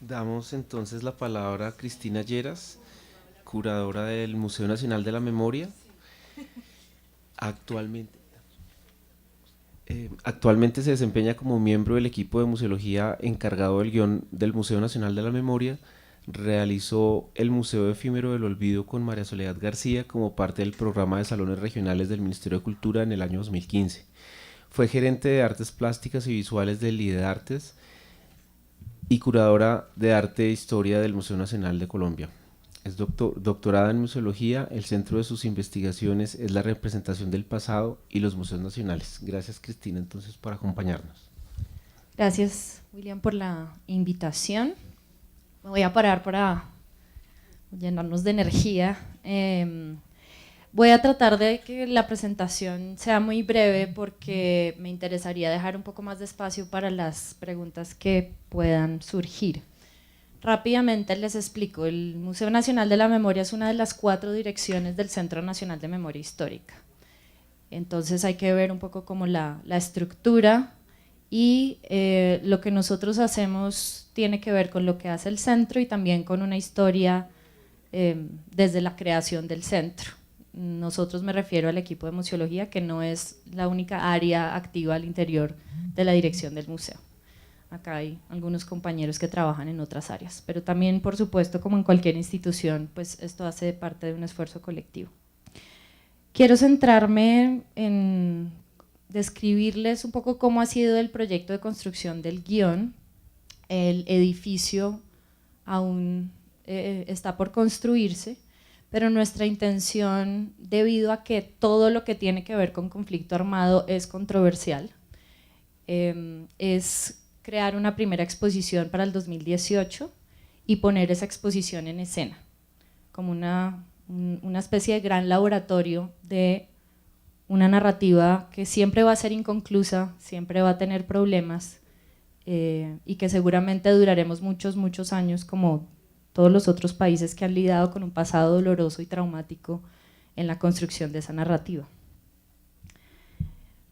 Damos entonces la palabra a Cristina Lleras, curadora del Museo Nacional de la Memoria. Actualmente, actualmente se desempeña como miembro del equipo de museología encargado del guión del Museo Nacional de la Memoria. Realizó el Museo Efímero del Olvido con María Soledad García como parte del programa de salones regionales del Ministerio de Cultura en el año 2015. Fue gerente de artes plásticas y visuales del IDEARTES y curadora de arte e historia del Museo Nacional de Colombia. Es doctorada en museología. El centro de sus investigaciones es la representación del pasado y los museos nacionales. Gracias, Cristina, entonces, por acompañarnos. Gracias, William, por la invitación. Me voy a parar para llenarnos de energía. Voy a tratar de que la presentación sea muy breve porque me interesaría dejar un poco más de espacio para las preguntas que puedan surgir. Rápidamente les explico. El Museo Nacional de la Memoria es una de las 4 direcciones del Centro Nacional de Memoria Histórica. Entonces hay que ver un poco como la estructura y lo que nosotros hacemos tiene que ver con lo que hace el centro y también con una historia desde la creación del centro. Nosotros, me refiero al equipo de museología, que no es la única área activa al interior de la dirección del museo. Acá hay algunos compañeros que trabajan en otras áreas, pero también, por supuesto, como en cualquier institución, pues esto hace parte de un esfuerzo colectivo. Quiero centrarme en describirles un poco cómo ha sido el proyecto de construcción del guión. El edificio aún está por construirse, pero nuestra intención, debido a que todo lo que tiene que ver con conflicto armado es controversial, es crear una primera exposición para el 2018 y poner esa exposición en escena, como una especie de gran laboratorio de una narrativa que siempre va a ser inconclusa, siempre va a tener problemas y que seguramente duraremos muchos años, como todos los otros países que han lidiado con un pasado doloroso y traumático en la construcción de esa narrativa.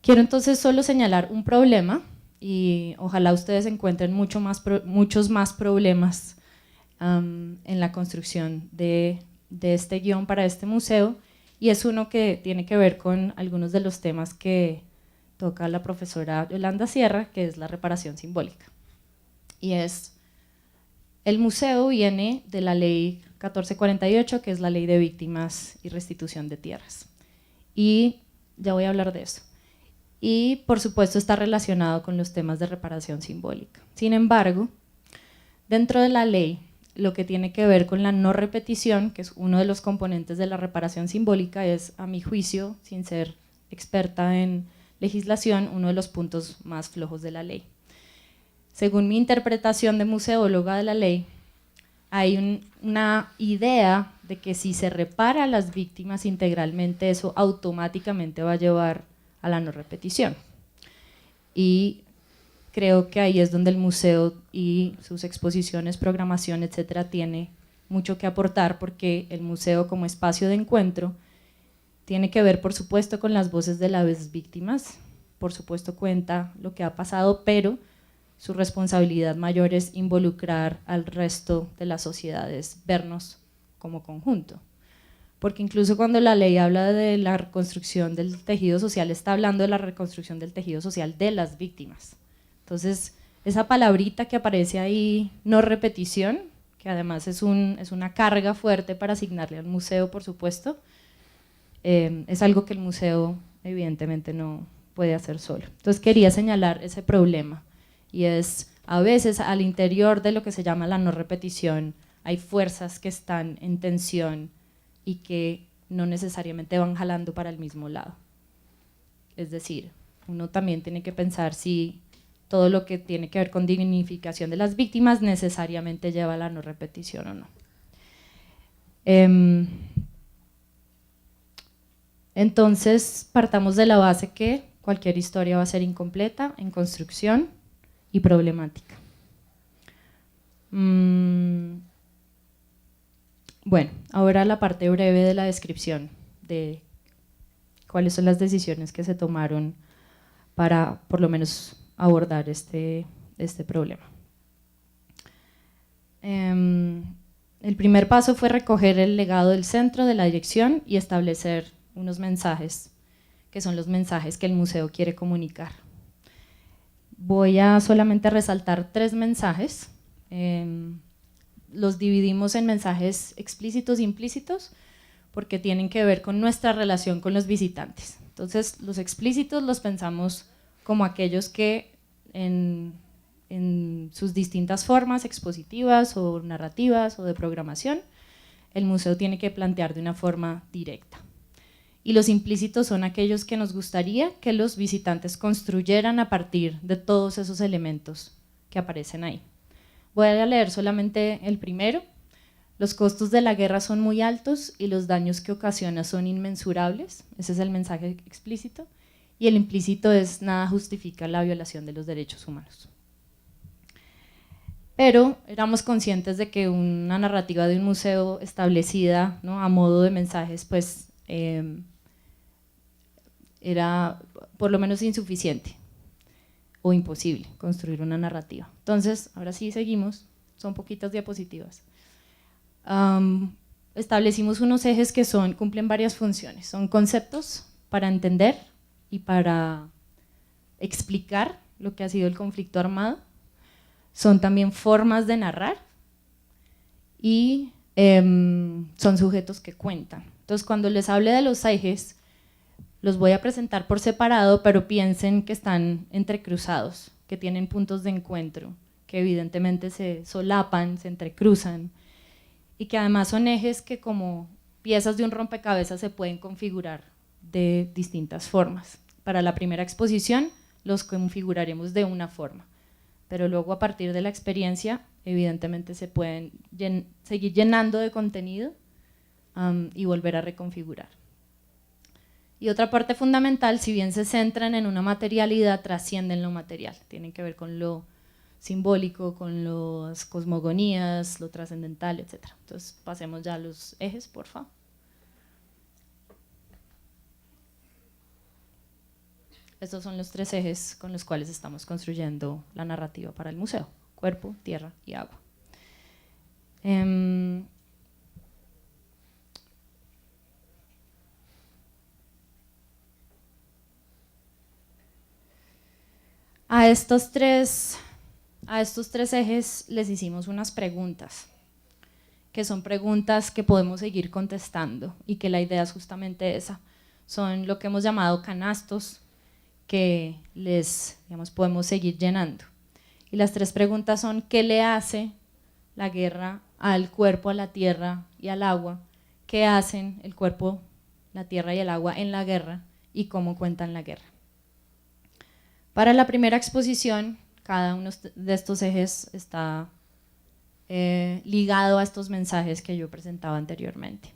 Quiero entonces solo señalar un problema y ojalá ustedes encuentren muchos más problemas en la construcción de este guión para este museo, y es uno que tiene que ver con algunos de los temas que toca la profesora Yolanda Sierra, que es la reparación simbólica. Y el museo viene de la ley 1448, que es la ley de víctimas y restitución de tierras. Y ya voy a hablar de eso. Y por supuesto está relacionado con los temas de reparación simbólica. Sin embargo, dentro de la ley, lo que tiene que ver con la no repetición, que es uno de los componentes de la reparación simbólica, es, a mi juicio, sin ser experta en legislación, uno de los puntos más flojos de la ley. Según mi interpretación de museóloga de la ley, hay una idea de que si se repara a las víctimas integralmente, eso automáticamente va a llevar a la no repetición. Y creo que ahí es donde el museo y sus exposiciones, programación, etcétera, tiene mucho que aportar, porque el museo, como espacio de encuentro, tiene que ver, por supuesto, con las voces de las víctimas, por supuesto cuenta lo que ha pasado, pero su responsabilidad mayor es involucrar al resto de las sociedades, vernos como conjunto. Porque incluso cuando la ley habla de la reconstrucción del tejido social, está hablando de la reconstrucción del tejido social de las víctimas. Entonces, esa palabrita que aparece ahí, no repetición, que además es una carga fuerte para asignarle al museo, por supuesto, es algo que el museo evidentemente no puede hacer solo. Entonces quería señalar ese problema, y es, a veces al interior de lo que se llama la no repetición hay fuerzas que están en tensión y que no necesariamente van jalando para el mismo lado. Es decir, uno también tiene que pensar si todo lo que tiene que ver con dignificación de las víctimas necesariamente lleva a la no repetición o no. Entonces, partamos de la base que cualquier historia va a ser incompleta en construcción y problemática. Bueno, ahora la parte breve de la descripción de cuáles son las decisiones que se tomaron para, por lo menos, abordar este problema. El primer paso fue recoger el legado del centro, de la dirección, y establecer unos mensajes, que son los mensajes que el museo quiere comunicar. Voy a solamente resaltar 3 mensajes. Los dividimos en mensajes explícitos e implícitos, porque tienen que ver con nuestra relación con los visitantes. Entonces, los explícitos los pensamos como aquellos que en sus distintas formas expositivas o narrativas o de programación, el museo tiene que plantear de una forma directa. Y los implícitos son aquellos que nos gustaría que los visitantes construyeran a partir de todos esos elementos que aparecen ahí. Voy a leer solamente el primero. Los costos de la guerra son muy altos y los daños que ocasiona son inmensurables. Ese es el mensaje explícito. Y el implícito es: nada justifica la violación de los derechos humanos. Pero éramos conscientes de que una narrativa de un museo establecida, ¿no?, a modo de mensajes, pues era por lo menos insuficiente o imposible construir una narrativa. Entonces, ahora sí seguimos, son poquitas diapositivas. Establecimos unos ejes que cumplen varias funciones. Son conceptos para entender y para explicar lo que ha sido el conflicto armado. Son también formas de narrar y son sujetos que cuentan. Entonces, cuando les hable de los ejes, los voy a presentar por separado, pero piensen que están entrecruzados, que tienen puntos de encuentro, que evidentemente se solapan, se entrecruzan, y que además son ejes que, como piezas de un rompecabezas, se pueden configurar de distintas formas. Para la primera exposición los configuraremos de una forma, pero luego, a partir de la experiencia, evidentemente se pueden seguir llenando de contenido y volver a reconfigurar. Y otra parte fundamental: si bien se centran en una materialidad, trascienden lo material, tienen que ver con lo simbólico, con las cosmogonías, lo trascendental, etc. Entonces, pasemos ya a los ejes, por favor. Estos son los 3 ejes con los cuales estamos construyendo la narrativa para el museo: cuerpo, tierra y agua. A estos tres ejes les hicimos unas preguntas, que son preguntas que podemos seguir contestando, y que la idea es justamente esa. Son lo que hemos llamado canastos, que podemos seguir llenando. Y las 3 preguntas son: ¿qué le hace la guerra al cuerpo, a la tierra y al agua? ¿Qué hacen el cuerpo, la tierra y el agua en la guerra? ¿Y cómo cuentan la guerra? Para la primera exposición, cada uno de estos ejes está ligado a estos mensajes que yo presentaba anteriormente.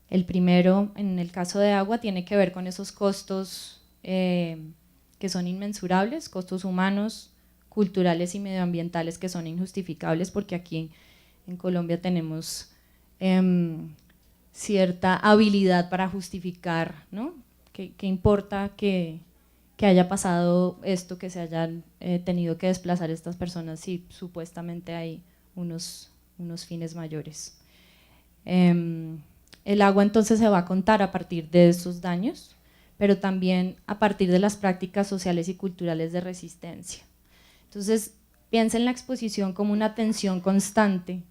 El primero, en el caso de agua, tiene que ver con esos costos que son inmensurables, costos humanos, culturales y medioambientales que son injustificables, porque aquí en Colombia tenemos cierta habilidad para justificar, ¿no? ¿Qué importa que haya pasado esto, que se hayan tenido que desplazar estas personas, si supuestamente hay unos fines mayores? El agua entonces se va a contar a partir de esos daños, pero también a partir de las prácticas sociales y culturales de resistencia. Entonces, piensa en la exposición como una tensión constante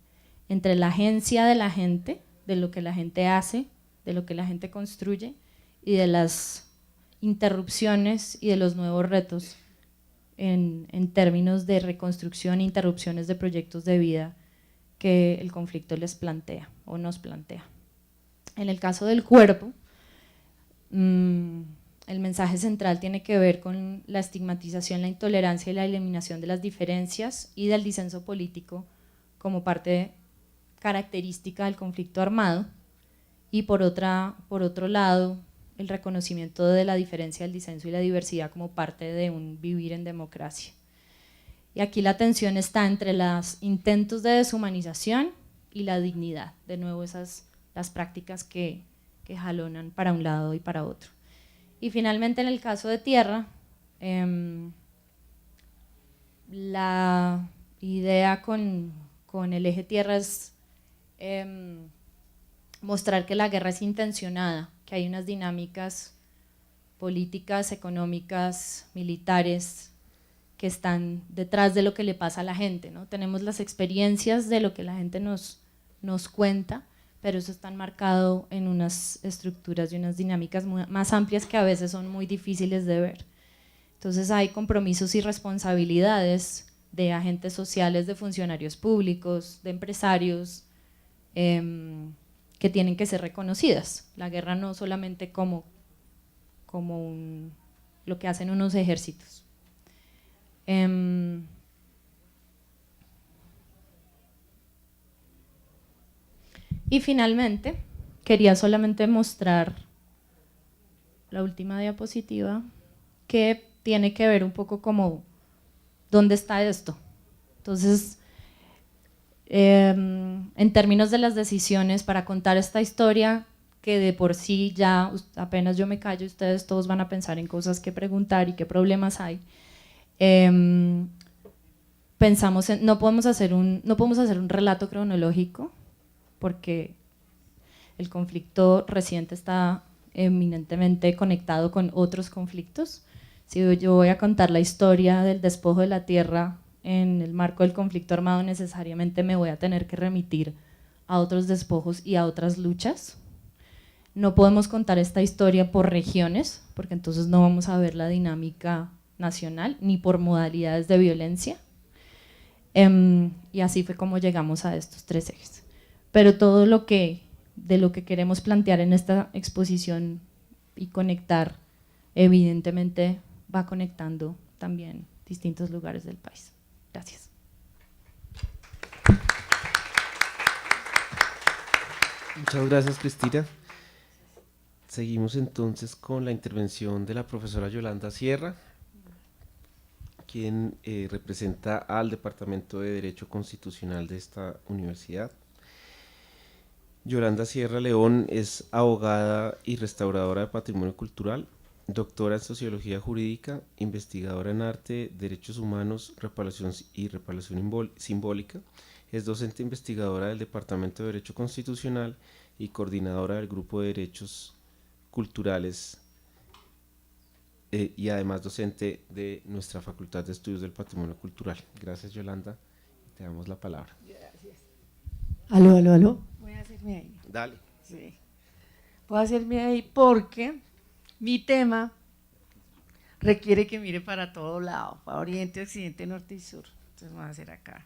entre la agencia de la gente, de lo que la gente hace, de lo que la gente construye, y de las interrupciones y de los nuevos retos en términos de reconstrucción e interrupciones de proyectos de vida que el conflicto les plantea o nos plantea. En el caso del cuerpo, el mensaje central tiene que ver con la estigmatización, la intolerancia y la eliminación de las diferencias y del disenso político como parte característica del conflicto armado, y por otro lado, el reconocimiento de la diferencia, el disenso y la diversidad como parte de un vivir en democracia. Y aquí la tensión está entre los intentos de deshumanización y la dignidad, de nuevo las prácticas que jalonan para un lado y para otro. Y finalmente, en el caso de tierra, la idea con con el eje tierra es mostrar que la guerra es intencionada, que hay unas dinámicas políticas, económicas, militares, que están detrás de lo que le pasa a la gente, ¿no? Tenemos las experiencias de lo que la gente nos cuenta, pero eso está enmarcado en unas estructuras y unas dinámicas más amplias que a veces son muy difíciles de ver. Entonces hay compromisos y responsabilidades de agentes sociales, de funcionarios públicos, de empresarios, que tienen que ser reconocidas. La guerra no solamente como lo que hacen unos ejércitos. Y finalmente, quería solamente mostrar la última diapositiva, que tiene que ver un poco como dónde está esto. Entonces, en términos de las decisiones para contar esta historia, que de por sí ya apenas yo me callo, ustedes todos van a pensar en cosas que preguntar y qué problemas hay. Pensamos no podemos hacer un relato cronológico porque el conflicto reciente está eminentemente conectado con otros conflictos. Si yo voy a contar la historia del despojo de la tierra en el marco del conflicto armado, necesariamente me voy a tener que remitir a otros despojos y a otras luchas. No podemos contar esta historia por regiones, porque entonces no vamos a ver la dinámica nacional, ni por modalidades de violencia. Y así fue como llegamos a estos 3 ejes. Pero todo de lo que queremos plantear en esta exposición y conectar, evidentemente va conectando también distintos lugares del país. Gracias. Muchas gracias, Cristina. Seguimos entonces con la intervención de la profesora Yolanda Sierra, quien representa al Departamento de Derecho Constitucional de esta universidad. Yolanda Sierra León es abogada y restauradora de patrimonio cultural, doctora en Sociología Jurídica, investigadora en Arte, Derechos Humanos, Reparación y Reparación Simbólica. Es docente investigadora del Departamento de Derecho Constitucional y coordinadora del Grupo de Derechos Culturales y además docente de nuestra Facultad de Estudios del Patrimonio Cultural. Gracias, Yolanda. Te damos la palabra. Gracias. Aló. Voy a hacerme ahí. Dale. Sí. Voy a hacerme ahí porque mi tema requiere que mire para todo lado, para oriente, occidente, norte y sur. Entonces voy a hacer acá.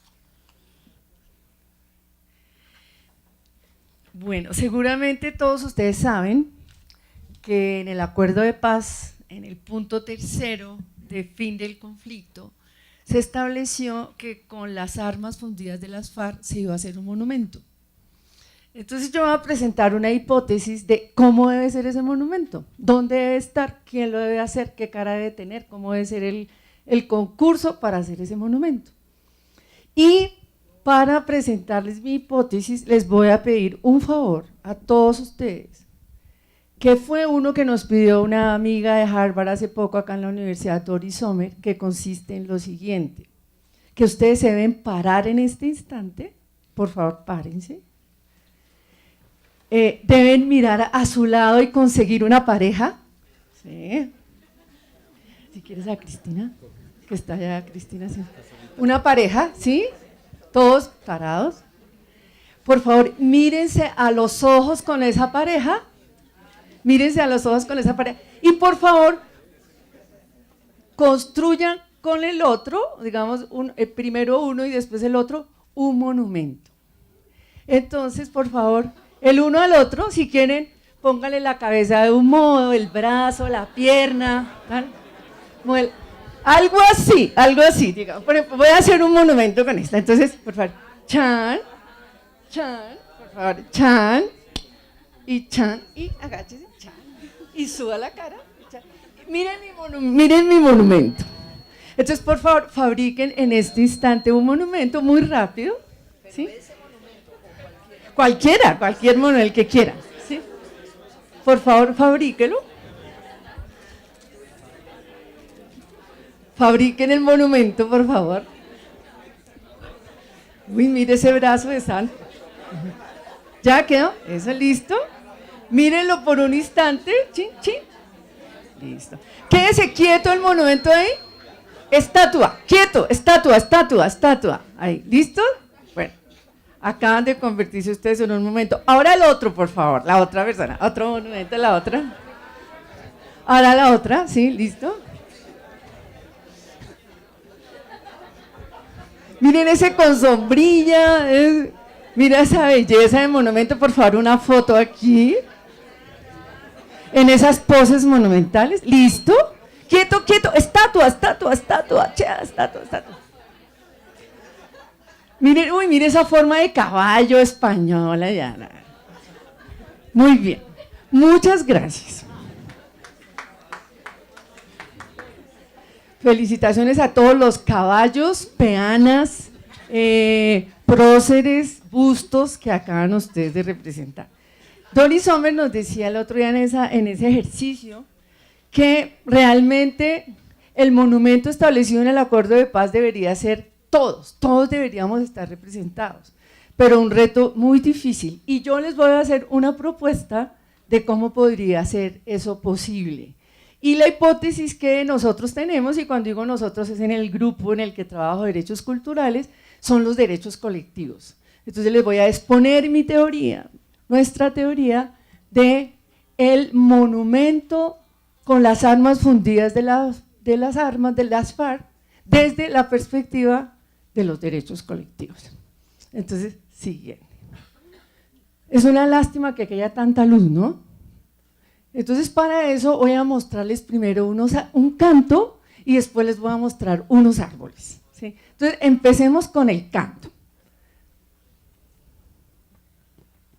Bueno, seguramente todos ustedes saben que en el acuerdo de paz, en el punto 3º de fin del conflicto, se estableció que con las armas fundidas de las FARC se iba a hacer un monumento. Entonces yo voy a presentar una hipótesis de cómo debe ser ese monumento, dónde debe estar, quién lo debe hacer, qué cara debe tener, cómo debe ser el concurso para hacer ese monumento. Y para presentarles mi hipótesis les voy a pedir un favor a todos ustedes, que fue uno que nos pidió una amiga de Harvard hace poco acá en la Universidad Doris Sommer, que consiste en lo siguiente, que ustedes se deben parar en este instante, por favor párense, deben mirar a su lado y conseguir una pareja, ¿sí? Si quieres a Cristina, que está allá Cristina, ¿sí? Una pareja, ¿sí? Todos parados, por favor mírense a los ojos con esa pareja, mírense a los ojos con esa pareja y por favor construyan con el otro, digamos primero uno y después el otro, un monumento. Entonces por favor, el uno al otro, si quieren, póngale la cabeza de un modo, el brazo, la pierna, ¿tal? Algo así, digamos. Por ejemplo, voy a hacer un monumento con esta, entonces, por favor, chan, por favor, chan, y agáchese, chan, y suba la cara, chan. Miren mi monumento. Entonces, por favor, fabriquen en este instante un monumento muy rápido, ¿sí? Cualquier monumento, el que quiera, ¿sí? Por favor, fabríquelo. Fabriquen el monumento, por favor. Uy, mire ese brazo de San. ¿Ya quedó? ¿Eso listo? Mírenlo por un instante. Chin, chin. Listo. Quédese quieto el monumento ahí. Estatua, quieto, estatua, estatua, estatua. Ahí, ¿listo? Bueno, acaban de convertirse ustedes en un momento. Ahora el otro, por favor, la otra persona. Otro monumento, la otra. Ahora la otra, ¿sí? ¿Listo? Miren ese con sombrilla. Mira esa belleza de monumento. Por favor, una foto aquí. En esas poses monumentales. ¿Listo? Quieto, quieto. Estatua, estatua, estatua. Estatua, estatua. Miren, uy, mire esa forma de caballo española. Ya. Muy bien. Muchas gracias. Felicitaciones a todos los caballos, peanas, próceres, bustos que acaban ustedes de representar. Doris Sommer nos decía el otro día en ese ejercicio que realmente el monumento establecido en el acuerdo de paz debería ser todos deberíamos estar representados, pero un reto muy difícil. Y yo les voy a hacer una propuesta de cómo podría ser eso posible. Y la hipótesis que nosotros tenemos, y cuando digo nosotros es en el grupo en el que trabajo derechos culturales, son los derechos colectivos. Entonces les voy a exponer mi teoría, nuestra teoría de el monumento con las armas fundidas de las armas de las FARC desde la perspectiva de los derechos colectivos. Entonces, siguiente. Es una lástima que haya tanta luz, ¿no? Entonces, para eso voy a mostrarles primero un canto y después les voy a mostrar unos árboles, ¿sí? Entonces, empecemos con el canto.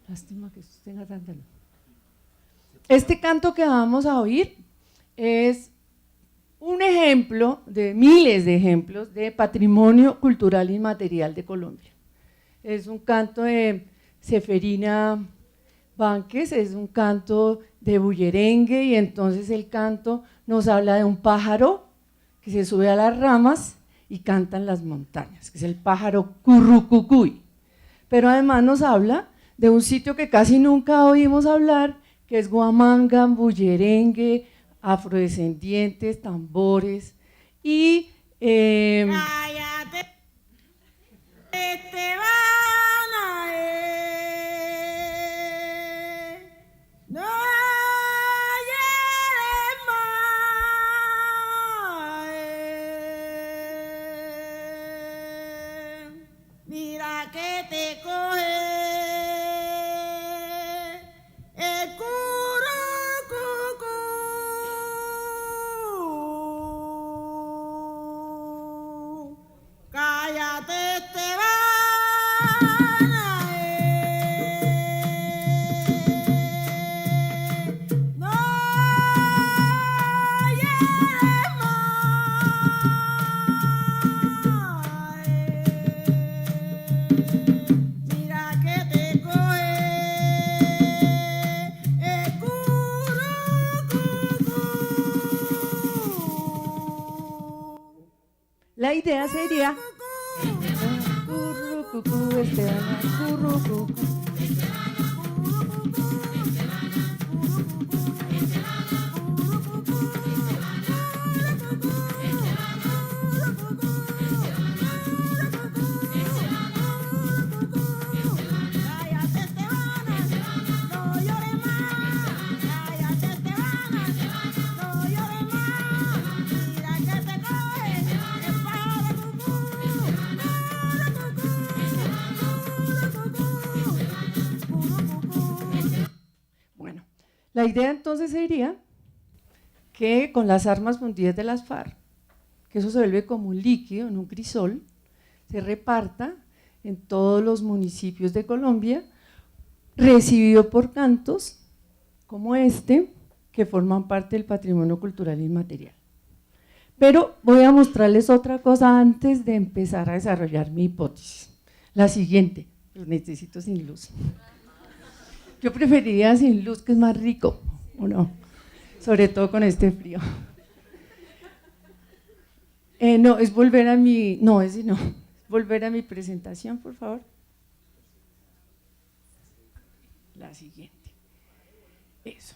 Lástima que esto tenga tanta luz. Este canto que vamos a oír es un ejemplo de miles de ejemplos de patrimonio cultural inmaterial de Colombia. Es un canto de Seferina Vázquez, es un canto de bullerengue, y entonces el canto nos habla de un pájaro que se sube a las ramas y canta en las montañas, que es el pájaro currucucuy. Pero además nos habla de un sitio que casi nunca oímos hablar, que es Huamanga, bullerengue, afrodescendientes, tambores y Cállate, Estebana, no llores más, mira que te coge el curucucú. Cállate, Estebana, no llores más, mira que te coge el curucucú. la idea sería currucucú, Estebana, currucucú. Cállate, Estebana, no llores más. Cállate, Estebana, no llores más. Mira que te coge el pájaro cucú. Bueno, la idea entonces sería que con las armas fundidas de las FARC, que eso se vuelve como un líquido en un crisol, se reparta en todos los municipios de Colombia, recibido por cantos como este, que forman parte del patrimonio cultural inmaterial. Pero voy a mostrarles otra cosa antes de empezar a desarrollar mi hipótesis. La siguiente, lo necesito sin luz. Yo preferiría sin luz, que es más rico, ¿o no? Sobre todo con este frío. No, es volver a mi… No, ese no. volver a mi presentación, por favor? La siguiente. Eso.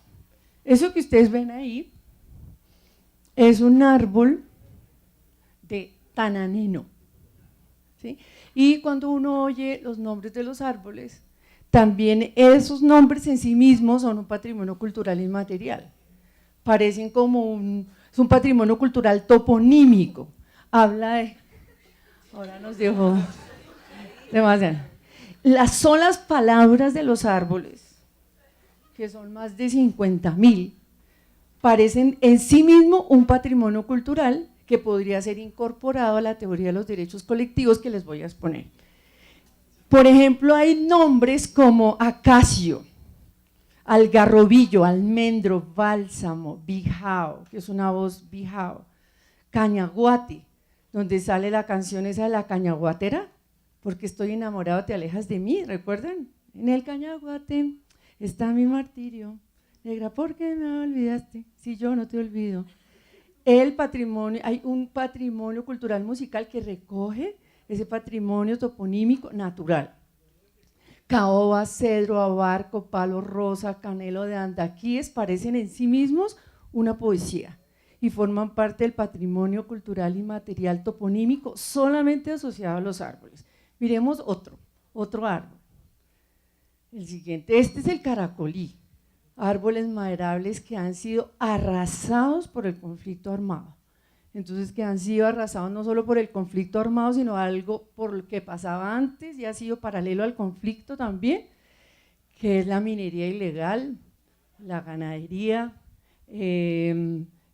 Eso que ustedes ven ahí es un árbol de tananeno, ¿sí? Y cuando uno oye los nombres de los árboles, también esos nombres en sí mismos son un patrimonio cultural inmaterial. Parecen como es un patrimonio cultural toponímico. Habla de… Ahora nos dejó demasiado. Son las palabras de los árboles, que son más de 50.000, parecen en sí mismo un patrimonio cultural que podría ser incorporado a la teoría de los derechos colectivos que les voy a exponer. Por ejemplo, hay nombres como acacio, algarrobillo, almendro, bálsamo, bijao, que es una voz bijao, cañaguate, donde sale la canción esa de la cañaguatera, porque estoy enamorado, te alejas de mí, ¿recuerdan? En el cañaguate está mi martirio, negra, ¿por qué me olvidaste? Si yo no te olvido. El patrimonio, hay un patrimonio cultural musical que recoge ese patrimonio toponímico natural. Caoba, cedro, abarco, palo rosa, canelo de andaquíes parecen en sí mismos una poesía y forman parte del patrimonio cultural inmaterial toponímico solamente asociado a los árboles. Miremos otro árbol. El siguiente, este es el caracolí, árboles maderables que han sido arrasados por el conflicto armado. Entonces, que han sido arrasados no solo por el conflicto armado, sino algo por lo que pasaba antes y ha sido paralelo al conflicto también, que es la minería ilegal, la ganadería,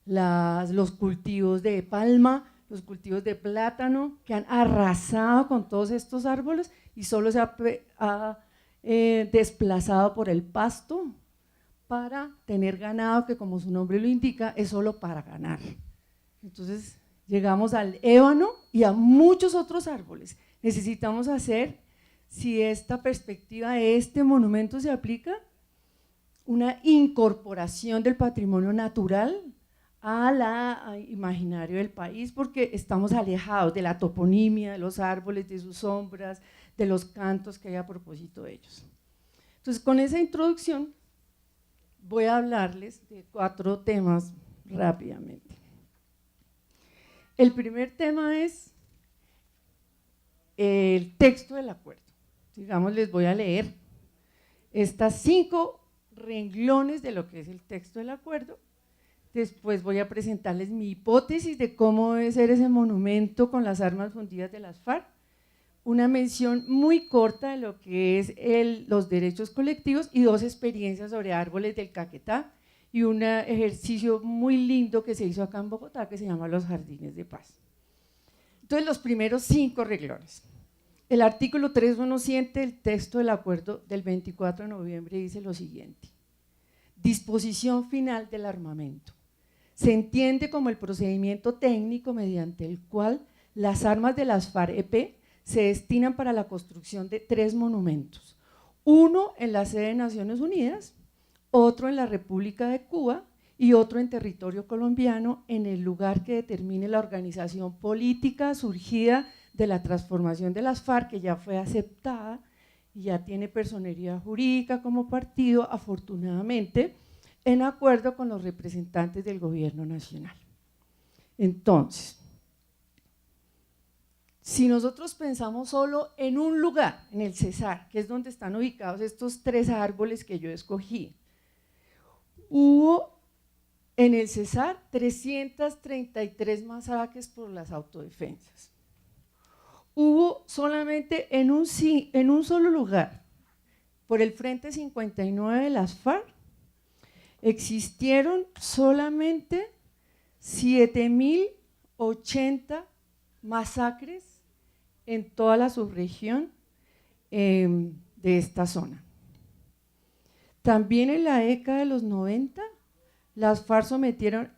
los cultivos de palma, los cultivos de plátano, que han arrasado con todos estos árboles y solo se ha desplazado por el pasto para tener ganado, que como su nombre lo indica, es solo para ganar. Entonces llegamos al ébano y a muchos otros árboles. Necesitamos hacer, si esta perspectiva de este monumento se aplica, una incorporación del patrimonio natural al imaginario del país, porque estamos alejados de la toponimia, de los árboles, de sus sombras, de los cantos que hay a propósito de ellos. Entonces, con esa introducción voy a hablarles de 4 temas rápidamente. El primer tema es el texto del acuerdo. Digamos, les voy a leer estas 5 renglones de lo que es el texto del acuerdo. Después voy a presentarles mi hipótesis de cómo debe ser ese monumento con las armas fundidas de las FARC, una mención muy corta de lo que es los derechos colectivos y 2 experiencias sobre árboles del Caquetá y un ejercicio muy lindo que se hizo acá en Bogotá que se llama los Jardines de Paz. Entonces, los primeros 5 renglones. El artículo 317 del texto del acuerdo del 24 de noviembre dice lo siguiente: disposición final del armamento. Se entiende como el procedimiento técnico mediante el cual las armas de las FARC-EP se destinan para la construcción de 3 monumentos, uno en la sede de Naciones Unidas, otro en la República de Cuba y otro en territorio colombiano, en el lugar que determine la organización política surgida de la transformación de las FARC, que ya fue aceptada y ya tiene personería jurídica como partido, afortunadamente, en acuerdo con los representantes del gobierno nacional. Entonces, si nosotros pensamos solo en un lugar, en el Cesar, que es donde están ubicados estos 3 árboles que yo escogí, hubo en el Cesar 333 masacres por las autodefensas. Hubo solamente en un solo lugar, por el Frente 59 de las FARC, existieron solamente 7.080 masacres en toda la subregión de esta zona. También en la década de los 90, las FARC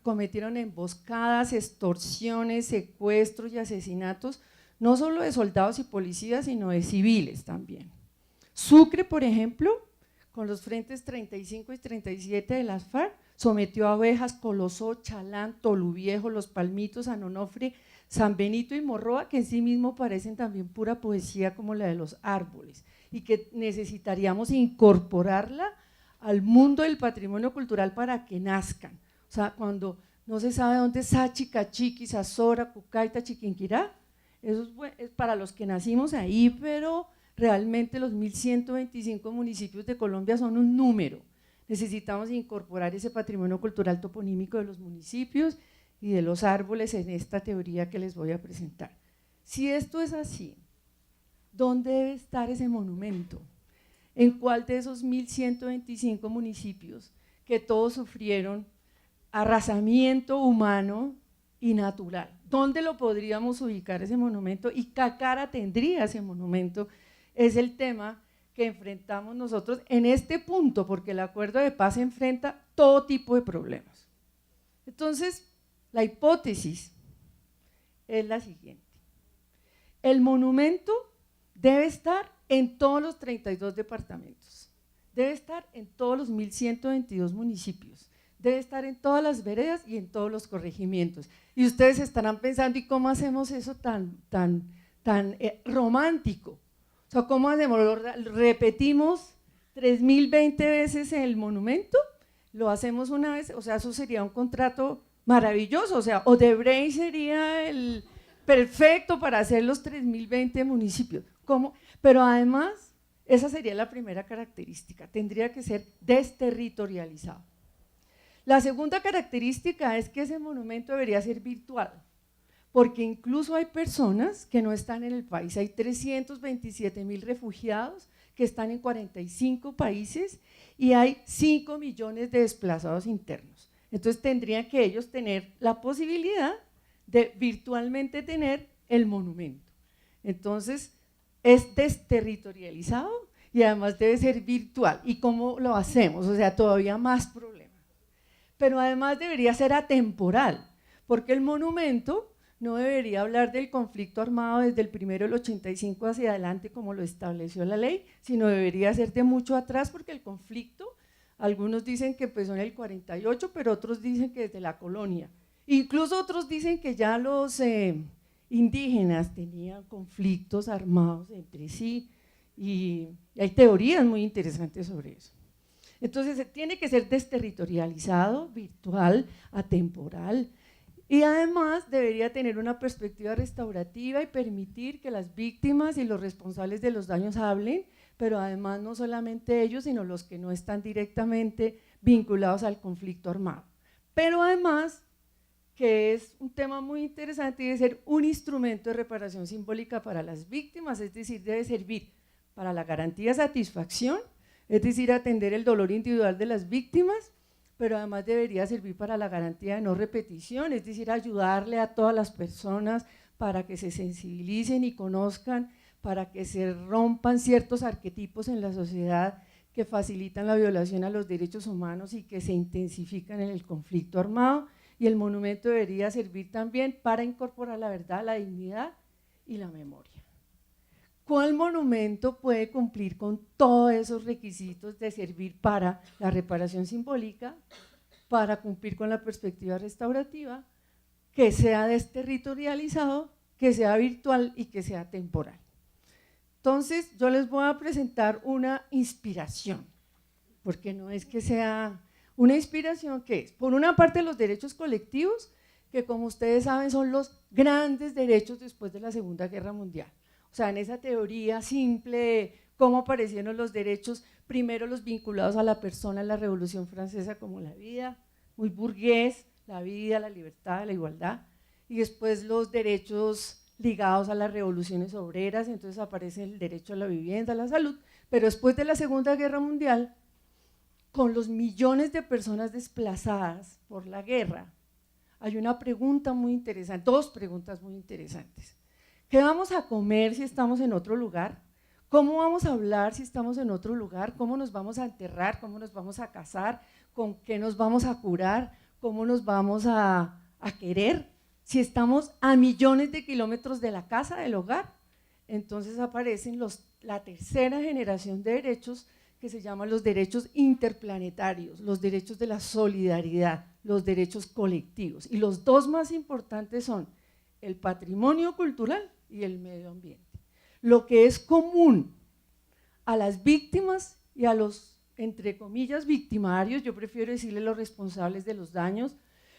cometieron emboscadas, extorsiones, secuestros y asesinatos, no solo de soldados y policías, sino de civiles también. Sucre, por ejemplo, con los frentes 35 y 37 de las FARC, sometió a Ovejas, Colosó, Chalán, Toluviejo, Los Palmitos, San Onofre, San Benito y Morroa, que en sí mismo parecen también pura poesía como la de los árboles, y que necesitaríamos incorporarla al mundo del patrimonio cultural para que nazcan. O sea, cuando no se sabe dónde es Sachi, Cachiqui, Sazora, Cucaita, Chiquinquirá, eso es para los que nacimos ahí, pero realmente los 1125 municipios de Colombia son un número. Necesitamos incorporar ese patrimonio cultural toponímico de los municipios y de los árboles en esta teoría que les voy a presentar. Si esto es así, ¿dónde debe estar ese monumento? ¿En cuál de esos 1125 municipios que todos sufrieron arrasamiento humano y natural? ¿Dónde lo podríamos ubicar ese monumento y qué cara tendría ese monumento? Es el tema que enfrentamos nosotros en este punto, porque el acuerdo de paz enfrenta todo tipo de problemas. Entonces, la hipótesis es la siguiente: el monumento debe estar en todos los 32 departamentos, debe estar en todos los 1122 municipios, debe estar en todas las veredas y en todos los corregimientos. Y ustedes estarán pensando, ¿y cómo hacemos eso tan romántico? O sea, ¿cómo hacemos? ¿Repetimos 3020 veces el monumento? ¿Lo hacemos una vez? O sea, eso sería un contrato maravilloso. O sea, Odebrecht sería el perfecto para hacer los 3020 municipios. ¿Cómo? Pero además, esa sería la primera característica, tendría que ser desterritorializado. La segunda característica es que ese monumento debería ser virtual, porque incluso hay personas que no están en el país, hay 327.000 refugiados que están en 45 países y hay 5 millones de desplazados internos. Entonces tendrían que ellos tener la posibilidad de virtualmente tener el monumento. Entonces es desterritorializado y además debe ser virtual. ¿Y cómo lo hacemos? O sea, todavía más problemas. Pero además debería ser atemporal, porque el monumento no debería hablar del conflicto armado desde el 1 del 85 hacia adelante como lo estableció la ley, sino debería ser de mucho atrás, porque el conflicto, algunos dicen que empezó en el 48, pero otros dicen que desde la colonia. Incluso otros dicen que ya los indígenas tenían conflictos armados entre sí, y hay teorías muy interesantes sobre eso. Entonces tiene que ser desterritorializado, virtual, atemporal, y además debería tener una perspectiva restaurativa y permitir que las víctimas y los responsables de los daños hablen, pero además no solamente ellos, sino los que no están directamente vinculados al conflicto armado. Pero además, que es un tema muy interesante, debe ser un instrumento de reparación simbólica para las víctimas, es decir, debe servir para la garantía de satisfacción, es decir, atender el dolor individual de las víctimas, pero además debería servir para la garantía de no repetición, es decir, ayudarle a todas las personas para que se sensibilicen y conozcan, para que se rompan ciertos arquetipos en la sociedad que facilitan la violación a los derechos humanos y que se intensifican en el conflicto armado. Y el monumento debería servir también para incorporar la verdad, la dignidad y la memoria. ¿Cuál monumento puede cumplir con todos esos requisitos de servir para la reparación simbólica, para cumplir con la perspectiva restaurativa, que sea desterritorializado, que sea virtual y que sea temporal? Entonces, yo les voy a presentar una inspiración, porque no es que sea una inspiración que es, por una parte, los derechos colectivos, que como ustedes saben son los grandes derechos después de la Segunda Guerra Mundial. O sea, en esa teoría simple de cómo aparecieron los derechos, primero los vinculados a la persona en la Revolución Francesa como la vida, muy burgués, la vida, la libertad, la igualdad, y después los derechos ligados a las revoluciones obreras, entonces aparece el derecho a la vivienda, a la salud, pero después de la Segunda Guerra Mundial, con los millones de personas desplazadas por la guerra, hay una pregunta muy interesante, dos preguntas muy interesantes. ¿Qué vamos a comer si estamos en otro lugar? ¿Cómo vamos a hablar si estamos en otro lugar? ¿Cómo nos vamos a enterrar? ¿Cómo nos vamos a casar? ¿Con qué nos vamos a curar? ¿Cómo nos vamos a querer? Si estamos a millones de kilómetros de la casa, del hogar. Entonces aparecen la tercera generación de derechos que se llaman los derechos interplanetarios, los derechos de la solidaridad, los derechos colectivos. Y los dos más importantes son el patrimonio cultural y el medio ambiente. Lo que es común a las víctimas y a los, entre comillas, victimarios, yo prefiero decirle los responsables de los daños,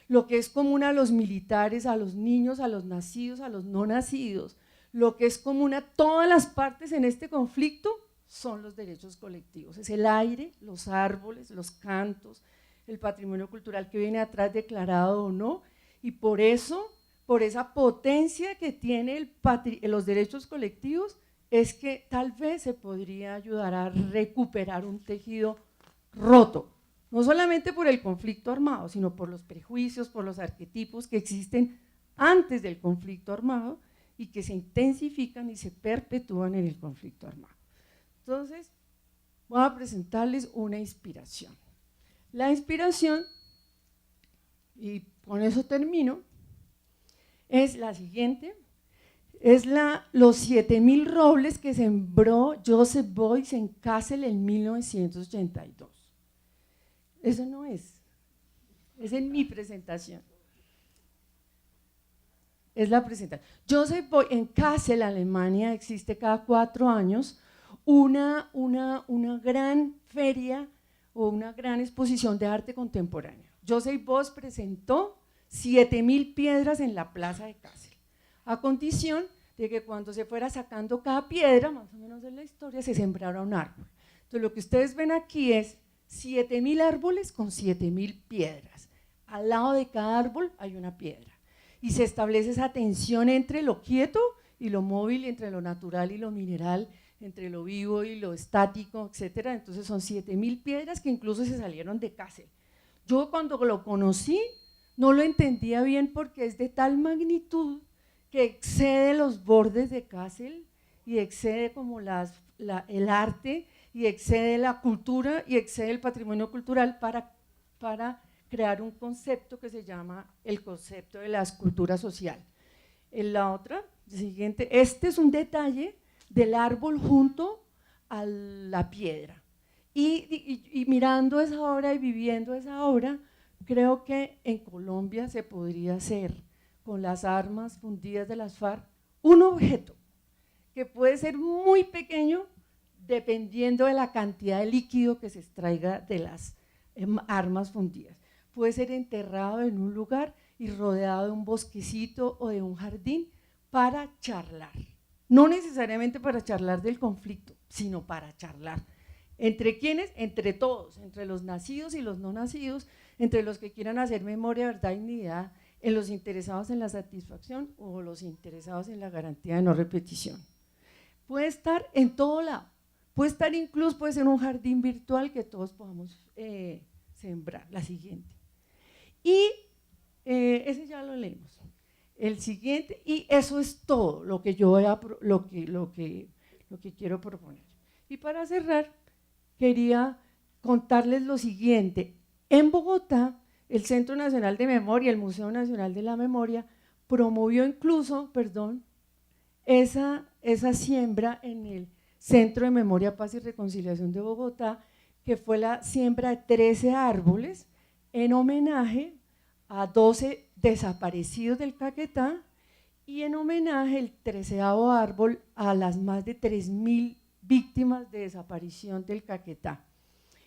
lo que es común a los militares, a los niños, a los nacidos, a los no nacidos, lo que es común a todas las partes en este conflicto son los derechos colectivos. Es el aire, los árboles, los cantos, el patrimonio cultural que viene atrás declarado o no, y por eso, por esa potencia que tiene los derechos colectivos, es que tal vez se podría ayudar a recuperar un tejido roto, no solamente por el conflicto armado, sino por los prejuicios, por los arquetipos que existen antes del conflicto armado y que se intensifican y se perpetúan en el conflicto armado. Entonces, voy a presentarles una inspiración. La inspiración, y con eso termino, es la siguiente, es los 7.000 robles que sembró Joseph Beuys en Kassel en 1982. Eso no es en mi presentación. Es la presentación. Joseph Beuys, en Kassel, Alemania, existe cada 4 años una gran feria o una gran exposición de arte contemporáneo. Joseph Beuys presentó 7.000 piedras en la plaza de Kassel, a condición de que cuando se fuera sacando cada piedra, más o menos en la historia, se sembrara un árbol. Entonces lo que ustedes ven aquí es 7.000 árboles con 7.000 piedras. Al lado de cada árbol hay una piedra. Y se establece esa tensión entre lo quieto y lo móvil, entre lo natural y lo mineral, entre lo vivo y lo estático, etcétera. Entonces son 7.000 piedras que incluso se salieron de Kassel. Yo cuando lo conocí no lo entendía bien porque es de tal magnitud que excede los bordes de Kassel y excede como el arte y excede la cultura y excede el patrimonio cultural para crear un concepto que se llama el concepto de la escultura social. En la otra, siguiente, este es un detalle del árbol junto a la piedra. Y mirando esa obra y viviendo esa obra, creo que en Colombia se podría hacer con las armas fundidas de las FARC un objeto que puede ser muy pequeño dependiendo de la cantidad de líquido que se extraiga de las armas fundidas. Puede ser enterrado en un lugar y rodeado de un bosquecito o de un jardín para charlar. No necesariamente para charlar del conflicto, sino para charlar. ¿Entre quiénes? Entre todos, entre los nacidos y los no nacidos, entre los que quieran hacer memoria, verdad y dignidad, en los interesados en la satisfacción o los interesados en la garantía de no repetición. Puede estar en todo lado, puede estar incluso, puede ser un jardín virtual que todos podamos sembrar. La siguiente. Y ese ya lo leímos. El siguiente, y eso es todo lo que yo voy a, lo que quiero proponer. Y para cerrar, quería contarles lo siguiente. En Bogotá, el Centro Nacional de Memoria, el Museo Nacional de la Memoria, promovió incluso, esa siembra en el Centro de Memoria, Paz y Reconciliación de Bogotá, que fue la siembra de 13 árboles en homenaje a 12 desaparecidos del Caquetá y en homenaje el 13º árbol a las más de 3.000 víctimas de desaparición del Caquetá.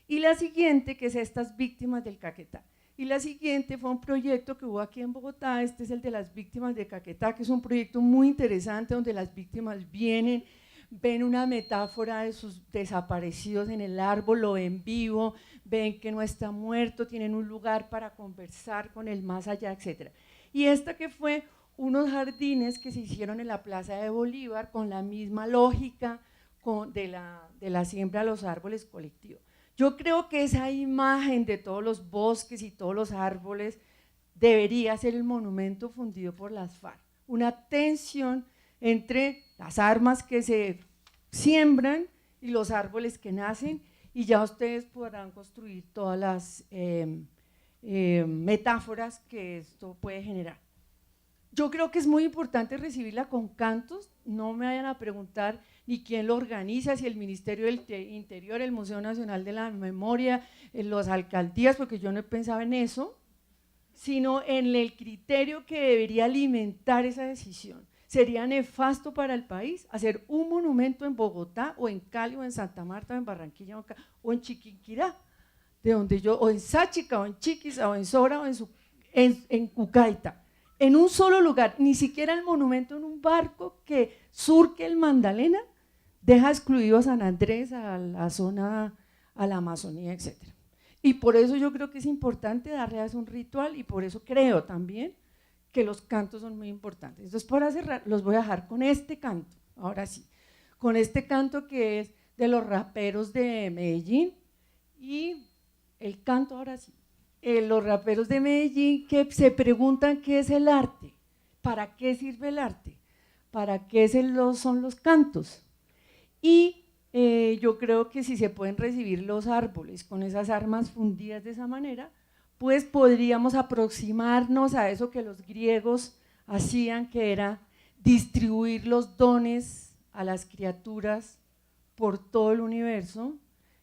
Y la siguiente, que es estas víctimas del Caquetá. Y la siguiente fue un proyecto que hubo aquí en Bogotá, este es el de las víctimas de Caquetá, que es un proyecto muy interesante donde las víctimas vienen, ven una metáfora de sus desaparecidos en el árbol, lo ven vivo, ven que no está muerto, tienen un lugar para conversar con el más allá, etc. Y esta que fue unos jardines que se hicieron en la Plaza de Bolívar con la misma lógica de la siembra de los árboles colectivos. Yo creo que esa imagen de todos los bosques y todos los árboles debería ser el monumento fundido por las FARC, una tensión entre las armas que se siembran y los árboles que nacen, y ya ustedes podrán construir todas las metáforas que esto puede generar. Yo creo que es muy importante recibirla con cantos, no me vayan a preguntar ni quién lo organiza, si el Ministerio del Interior, el Museo Nacional de la Memoria, las alcaldías, porque yo no pensaba en eso, sino en el criterio que debería alimentar esa decisión. Sería nefasto para el país hacer un monumento en Bogotá o en Cali o en Santa Marta o en Barranquilla o en Chiquinquirá, de donde yo, o en Sáchica o en Chiquiza o en Sora o en Cucaita, en un solo lugar, ni siquiera el monumento en un barco que surque el Magdalena deja excluido a San Andrés, a la zona, a la Amazonía, etc. Y por eso yo creo que es importante darle a eso un ritual y por eso creo también que los cantos son muy importantes. Entonces, para cerrar, los voy a dejar con este canto, ahora sí, con este canto que es de los raperos de Medellín y el canto, ahora sí, los raperos de Medellín que se preguntan qué es el arte, para qué sirve el arte, para qué son los cantos. Y yo creo que si se pueden recibir los árboles con esas armas fundidas de esa manera, pues podríamos aproximarnos a eso que los griegos hacían, que era distribuir los dones a las criaturas por todo el universo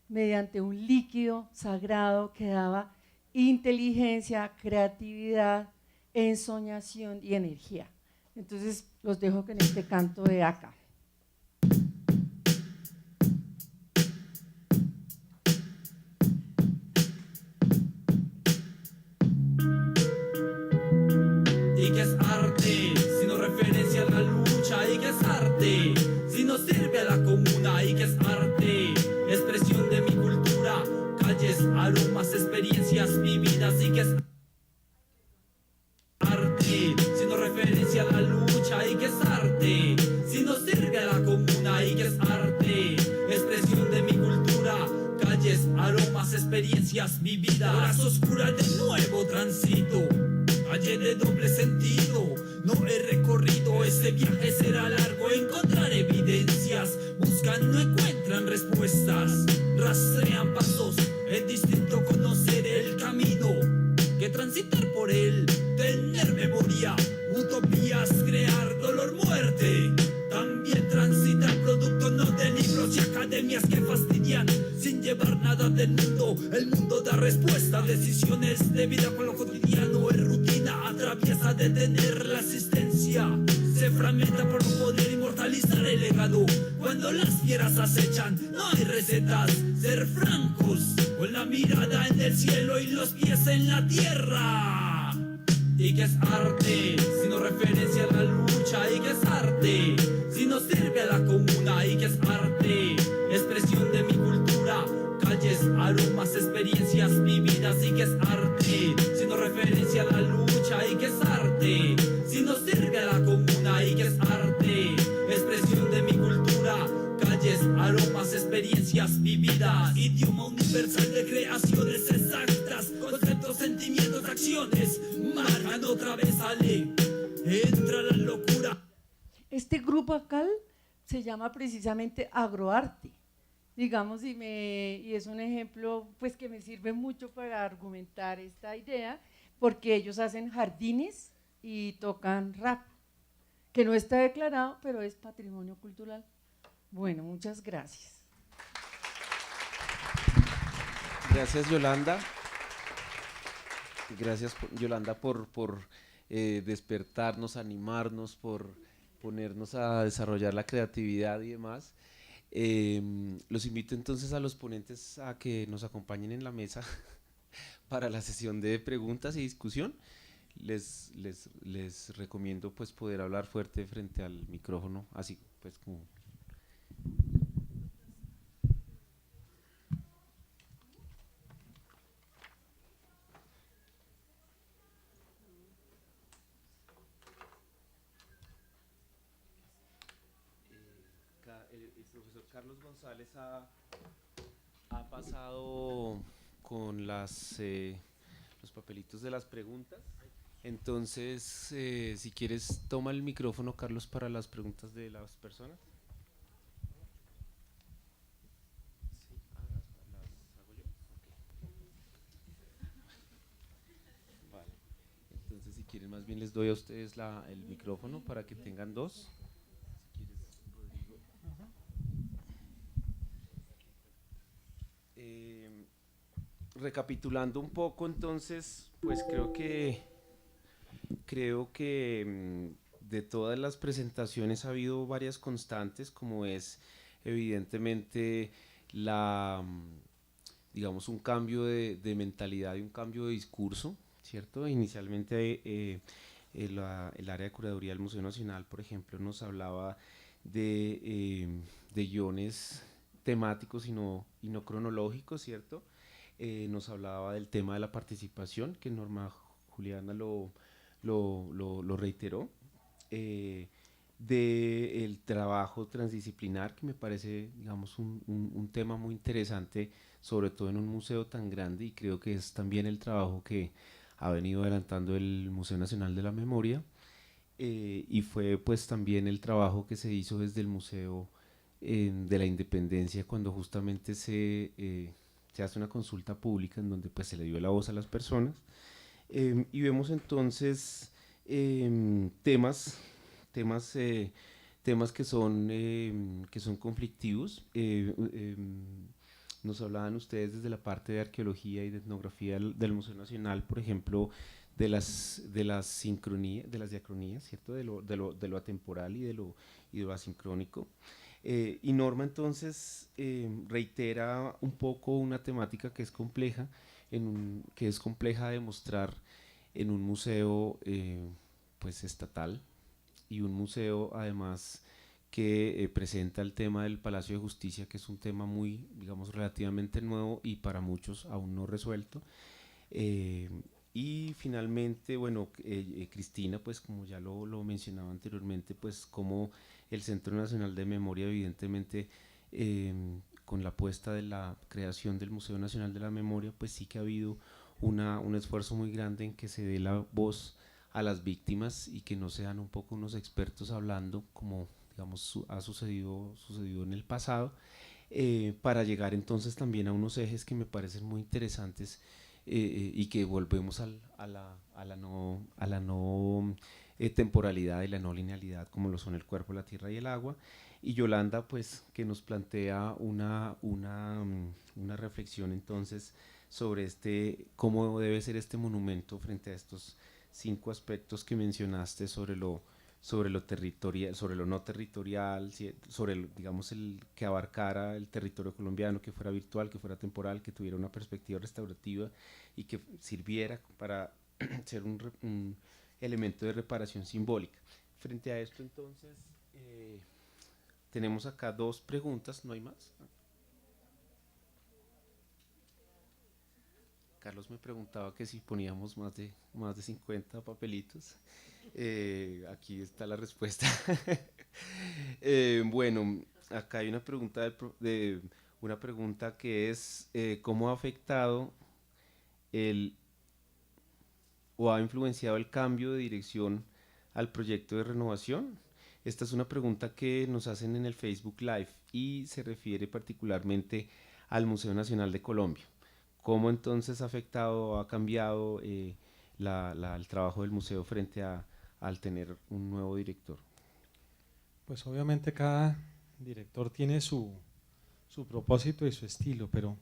mediante un líquido sagrado que daba inteligencia, creatividad, ensoñación y energía. Entonces los dejo con este canto de acá. ¿Y qué es arte? Sino referencia a la lucha. ¿Y qué es arte? Si no sirve a la comuna. ¿Y qué es arte? Expresión de mi cultura. Calles, aromas, experiencias vividas. ¿Y qué es arte? Sino referencia a la lucha. ¿Y qué es arte? Si no sirve a la comuna. ¿Y qué es arte? Expresión de mi cultura. Calles, aromas, experiencias vividas. Horas oscuras de nuevo transito. Calle de doble sentido, no he recorrido, ese viaje será largo, encontrar evidencias, buscan, no encuentran respuestas, rastrean pasos, es distinto conocer el camino, que transitar por él, tener memoria, utopías, crear dolor, muerte, también transitar producto no de libros y academias que fastidian, sin llevar nada del mundo, el mundo da respuesta, decisiones de vida con lo cotidiano, es rutina, atraviesa detener la asistencia, se fragmenta por no poder inmortalizar el legado, cuando las fieras acechan, no hay recetas, ser francos, con la mirada en el cielo y los pies en la tierra. ¿Y qué es arte? Sino referencia a la lucha. ¿Y qué es arte? Si no sirve a la comuna. ¿Y qué es arte? Expresión de mi cultura. Calles, aromas, experiencias vividas. ¿Y qué es arte? Sino referencia a la lucha. ¿Y qué es arte? Si no sirve a la comuna. ¿Y qué es arte? Expresión de mi cultura. Calles, aromas, experiencias vividas. Idioma universal de creaciones exactas. Conceptos, sentimientos, acciones. Marcan otra vez, Ale. Entra la locura. Este grupo acá se llama precisamente agroarte, digamos, y es un ejemplo pues que me sirve mucho para argumentar esta idea, porque ellos hacen jardines y tocan rap, que no está declarado, pero es patrimonio cultural. Bueno, muchas gracias. Gracias, Yolanda. Gracias, Yolanda, por despertarnos, animarnos, por ponernos a desarrollar la creatividad y demás. Los invito entonces a los ponentes a que nos acompañen en la mesa para la sesión de preguntas y discusión. Les recomiendo pues poder hablar fuerte frente al micrófono, así pues como… El profesor Carlos González ha pasado con los papelitos de las preguntas. Entonces, si quieres, toma el micrófono, Carlos, para las preguntas de las personas. Sí, las hago yo. Okay. Vale. Entonces, si quieren, más bien les doy a ustedes el micrófono para que tengan dos. recapitulando un poco, entonces, pues creo que de todas las presentaciones ha habido varias constantes, como es evidentemente digamos, un cambio de mentalidad y un cambio de discurso, ¿cierto? Inicialmente el área de curaduría del Museo Nacional, por ejemplo, nos hablaba de guiones temáticos y no cronológicos, ¿cierto? Nos hablaba del tema de la participación, que Norma Juliana lo reiteró, del trabajo transdisciplinar, que me parece, digamos, un tema muy interesante, sobre todo en un museo tan grande, y creo que es también el trabajo que ha venido adelantando el Museo Nacional de la Memoria, y fue pues también el trabajo que se hizo desde el Museo de la Independencia, cuando justamente se hace una consulta pública en donde pues se le dio la voz a las personas, y vemos entonces temas, temas que son conflictivos. Nos hablaban ustedes desde la parte de arqueología y de etnografía del Museo Nacional, por ejemplo, de las sincronías, de las diacronías, ¿cierto? De lo atemporal y de lo asincrónico. Y Norma entonces reitera un poco una temática que es compleja, que es compleja de mostrar en un museo pues estatal, y un museo además que presenta el tema del Palacio de Justicia, que es un tema muy, digamos, relativamente nuevo y para muchos aún no resuelto. Y finalmente, bueno, Cristina, pues como ya lo mencionaba anteriormente, pues como el Centro Nacional de Memoria, evidentemente, con la apuesta de la creación del Museo Nacional de la Memoria, pues sí que ha habido un esfuerzo muy grande en que se dé la voz a las víctimas y que no sean un poco unos expertos hablando, como digamos ha sucedido en el pasado, para llegar entonces también a unos ejes que me parecen muy interesantes, y que volvemos a la no temporalidad y la no linealidad, como lo son el cuerpo, la tierra y el agua. Y Yolanda, pues, que nos plantea una reflexión entonces sobre cómo debe ser este monumento frente a estos 5 aspectos que mencionaste sobre lo territorial, sobre lo no territorial, sobre digamos que abarcara el territorio colombiano, que fuera virtual, que fuera temporal, que tuviera una perspectiva restaurativa y que sirviera para ser un elemento de reparación simbólica. Frente a esto, entonces, tenemos acá 2 preguntas, ¿no hay más? Carlos me preguntaba que si poníamos más de 50 papelitos. Aquí está la respuesta. Bueno, acá hay una pregunta, una pregunta que es ¿cómo ha afectado o ha influenciado el cambio de dirección al proyecto de renovación? Esta es una pregunta que nos hacen en el Facebook Live y se refiere particularmente al Museo Nacional de Colombia. ¿Cómo entonces ha afectado o ha cambiado el trabajo del museo frente al tener un nuevo director? Pues obviamente cada director tiene su propósito y su estilo, pero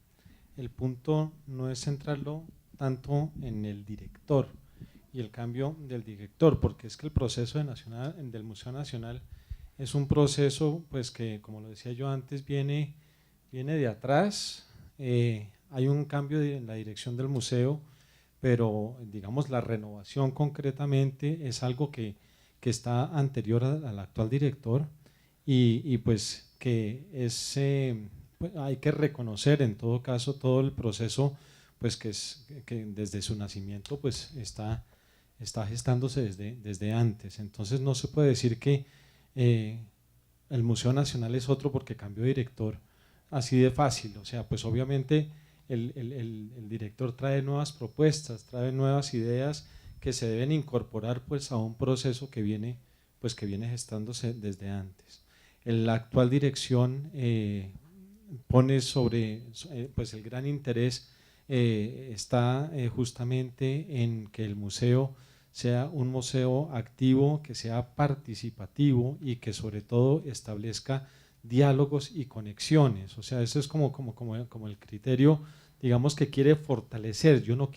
el punto no es centrarlo tanto en el director y el cambio del director, porque es que el proceso del Museo Nacional es un proceso pues que, como lo decía yo antes, viene de atrás. Hay un cambio en la dirección del museo, pero digamos la renovación concretamente es algo que está anterior al actual director, y pues que pues hay que reconocer en todo caso todo el proceso pues que desde su nacimiento pues está gestándose desde antes. Entonces no se puede decir que el Museo Nacional es otro porque cambió de director así de fácil. O sea, pues obviamente el director trae nuevas propuestas, trae nuevas ideas que se deben incorporar pues a un proceso que viene gestándose desde antes. La actual dirección pone pues el gran interés está justamente en que el museo sea un museo activo, que sea participativo y que sobre todo establezca diálogos y conexiones. O sea, eso es como el criterio digamos que quiere fortalecer. Yo no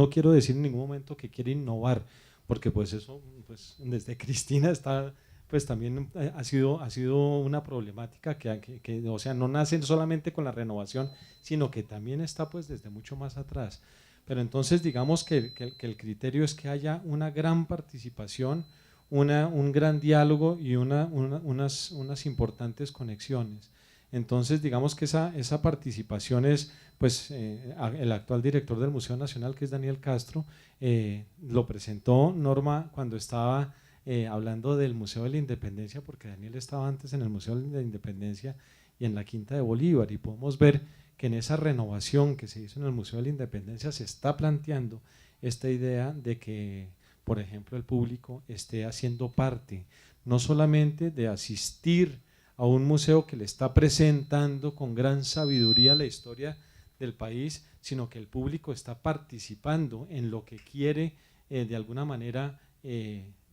quiero decir en ningún momento que quiere innovar, porque pues eso, pues desde Cristina está, pues también ha sido una problemática que, o sea, no nace solamente con la renovación, sino que también está pues desde mucho más atrás. Pero entonces digamos que el criterio es que haya una gran participación, un gran diálogo y unas importantes conexiones. Entonces digamos que esa participación es, pues el actual director del Museo Nacional, que es Daniel Castro, lo presentó Norma cuando estaba hablando del Museo de la Independencia, porque Daniel estaba antes en el Museo de la Independencia y en la Quinta de Bolívar, y podemos ver que en esa renovación que se hizo en el Museo de la Independencia se está planteando esta idea de que, por ejemplo, el público esté haciendo parte, no solamente de asistir a un museo que le está presentando con gran sabiduría la historia del país, sino que el público está participando en lo que quiere de alguna manera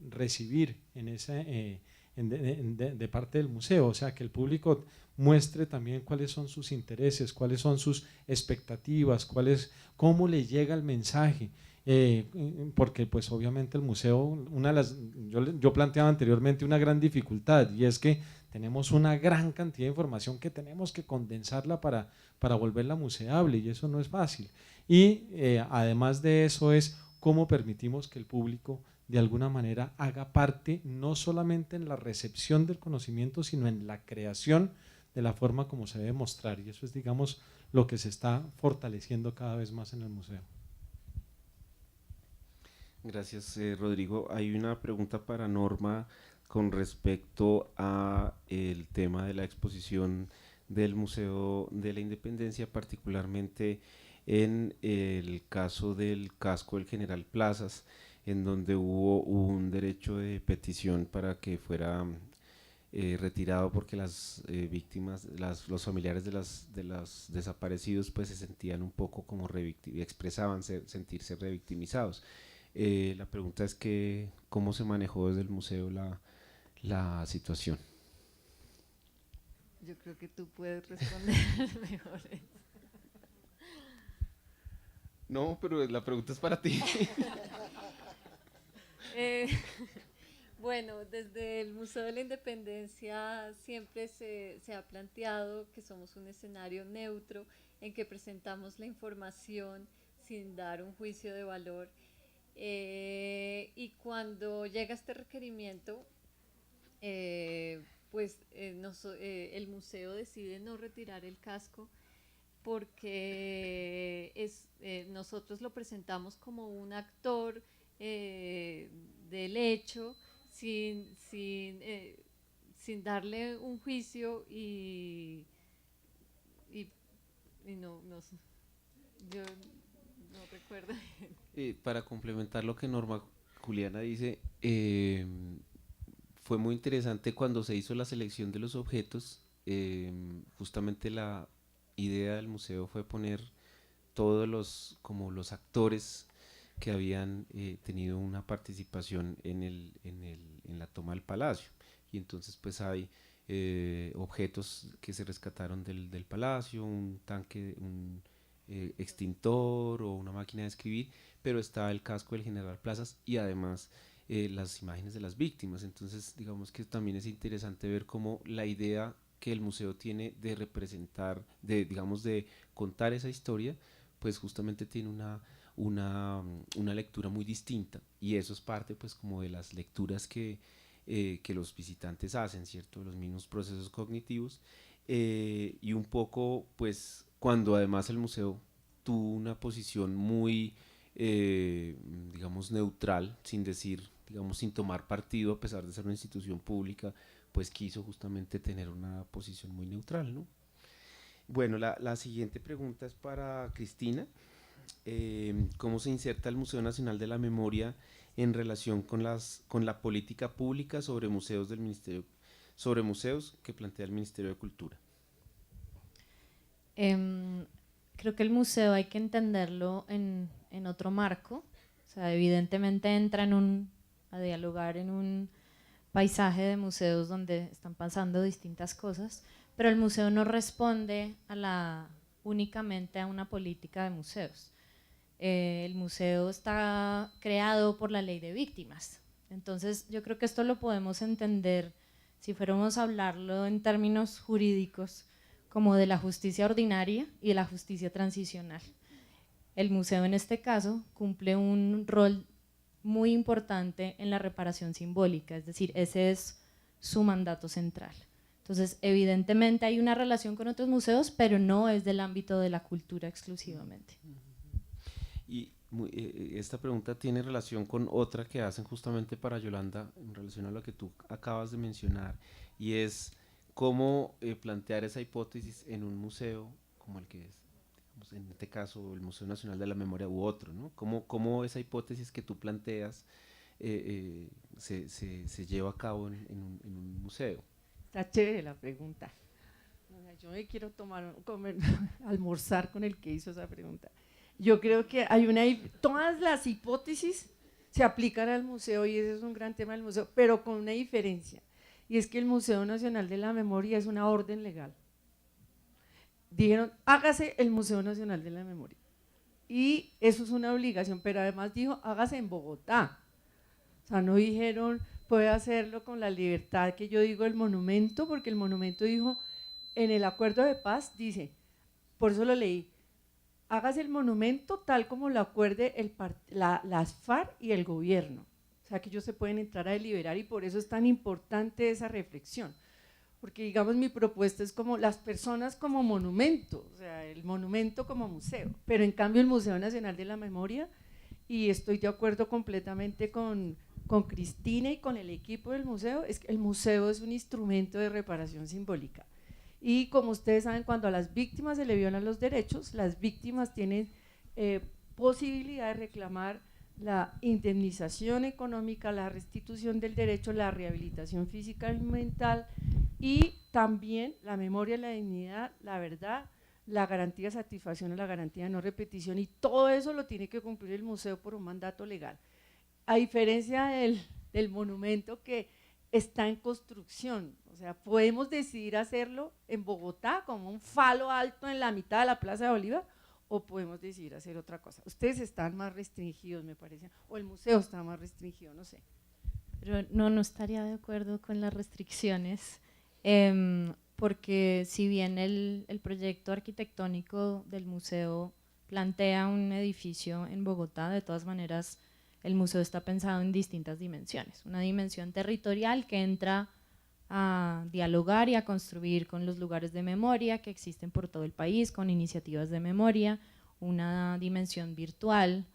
recibir en de parte del museo, o sea, que el público muestre también cuáles son sus intereses, cuáles son sus expectativas, cómo le llega el mensaje, porque pues obviamente el museo, yo planteaba anteriormente una gran dificultad, y es que tenemos una gran cantidad de información que tenemos que condensarla para volverla museable, y eso no es fácil. Y además de eso es cómo permitimos que el público de alguna manera haga parte no solamente en la recepción del conocimiento, sino en la creación de la forma como se debe mostrar, y eso es, digamos, lo que se está fortaleciendo cada vez más en el museo. Gracias, Rodrigo. Hay una pregunta para Norma con respecto a el tema de la exposición del Museo de la Independencia, particularmente en el caso del casco del General Plazas, en donde hubo un derecho de petición para que fuera retirado porque las víctimas, los familiares de los desaparecidos pues se sentían un poco como expresaban sentirse revictimizados. La pregunta es que cómo se manejó desde el museo la situación. Yo creo que tú puedes responder mejor. No, pero la pregunta es para ti. Bueno, desde el Museo de la Independencia siempre se ha planteado que somos un escenario neutro en que presentamos la información sin dar un juicio de valor. Y cuando llega este requerimiento, pues el museo decide no retirar el casco porque nosotros lo presentamos como un actor del hecho sin darle un juicio y no yo no recuerdo. Para complementar lo que Norma Juliana dice, fue muy interesante cuando se hizo la selección de los objetos. Justamente la idea del museo fue poner todos los actores que habían tenido una participación en la toma del palacio, y entonces pues hay objetos que se rescataron del palacio, un tanque, un extintor o una máquina de escribir, pero está el casco del General Plazas y además las imágenes de las víctimas. Entonces digamos que también es interesante ver cómo la idea que el museo tiene de representar, de contar esa historia, pues justamente tiene una lectura muy distinta, y eso es parte pues como de las lecturas que los visitantes hacen, ¿cierto? Los mismos procesos cognitivos, y un poco pues cuando además el museo tuvo una posición muy digamos neutral, sin decir, digamos sin tomar partido a pesar de ser una institución pública, pues quiso justamente tener una posición muy neutral, ¿no? Bueno, la siguiente pregunta es para Cristina. ¿Cómo se inserta el Museo Nacional de la Memoria en relación con la política pública sobre museos que plantea el Ministerio de Cultura? Creo que el museo hay que entenderlo en otro marco. O sea, evidentemente entra a dialogar en un paisaje de museos donde están pasando distintas cosas, pero el museo no responde a la únicamente a una política de museos. El museo está creado por la ley de víctimas. Entonces yo creo que esto lo podemos entender, si fuéramos a hablarlo en términos jurídicos, como de la justicia ordinaria y de la justicia transicional. El museo en este caso cumple un rol muy importante en la reparación simbólica, es decir, ese es su mandato central. Entonces, evidentemente hay una relación con otros museos, pero no es del ámbito de la cultura exclusivamente. Y esta pregunta tiene relación con otra que hacen justamente para Yolanda en relación a lo que tú acabas de mencionar, y es cómo plantear esa hipótesis en un museo como el que es, digamos, en este caso el Museo Nacional de la Memoria u otro, ¿no? Cómo esa hipótesis que tú planteas se lleva a cabo en un museo. Está chévere la pregunta. O sea, yo me quiero comer, almorzar con el que hizo esa pregunta. Yo creo que todas las hipótesis se aplican al museo y ese es un gran tema del museo, pero con una diferencia, y es que el Museo Nacional de la Memoria es una orden legal. Dijeron, hágase el Museo Nacional de la Memoria, y eso es una obligación, pero además dijo, hágase en Bogotá. O sea, no dijeron, puede hacerlo con la libertad que yo digo el monumento, porque el monumento dijo, en el acuerdo de paz, dice, por eso lo leí, hágase el monumento tal como lo acuerde las FARC y el gobierno. O sea, que ellos se pueden entrar a deliberar y por eso es tan importante esa reflexión. Porque, digamos, mi propuesta es como las personas como monumento, o sea, el monumento como museo. Pero en cambio el Museo Nacional de la Memoria, y estoy de acuerdo completamente con Cristina y con el equipo del museo, es que el museo es un instrumento de reparación simbólica. Y como ustedes saben, cuando a las víctimas se le violan los derechos, las víctimas tienen posibilidad de reclamar la indemnización económica, la restitución del derecho, la rehabilitación física y mental, y también la memoria, la dignidad, la verdad, la garantía de satisfacción o la garantía de no repetición, y todo eso lo tiene que cumplir el museo por un mandato legal. A diferencia del monumento que está en construcción, o sea, podemos decidir hacerlo en Bogotá como un falo alto en la mitad de la Plaza de Bolívar, o podemos decidir hacer otra cosa. Ustedes están más restringidos, me parece, o el museo está más restringido, no sé. Pero no estaría de acuerdo con las restricciones, porque si bien el proyecto arquitectónico del museo plantea un edificio en Bogotá, de todas maneras el museo está pensado en distintas dimensiones. Una dimensión territorial que entra a dialogar y a construir con los lugares de memoria que existen por todo el país, con iniciativas de memoria, una dimensión virtual,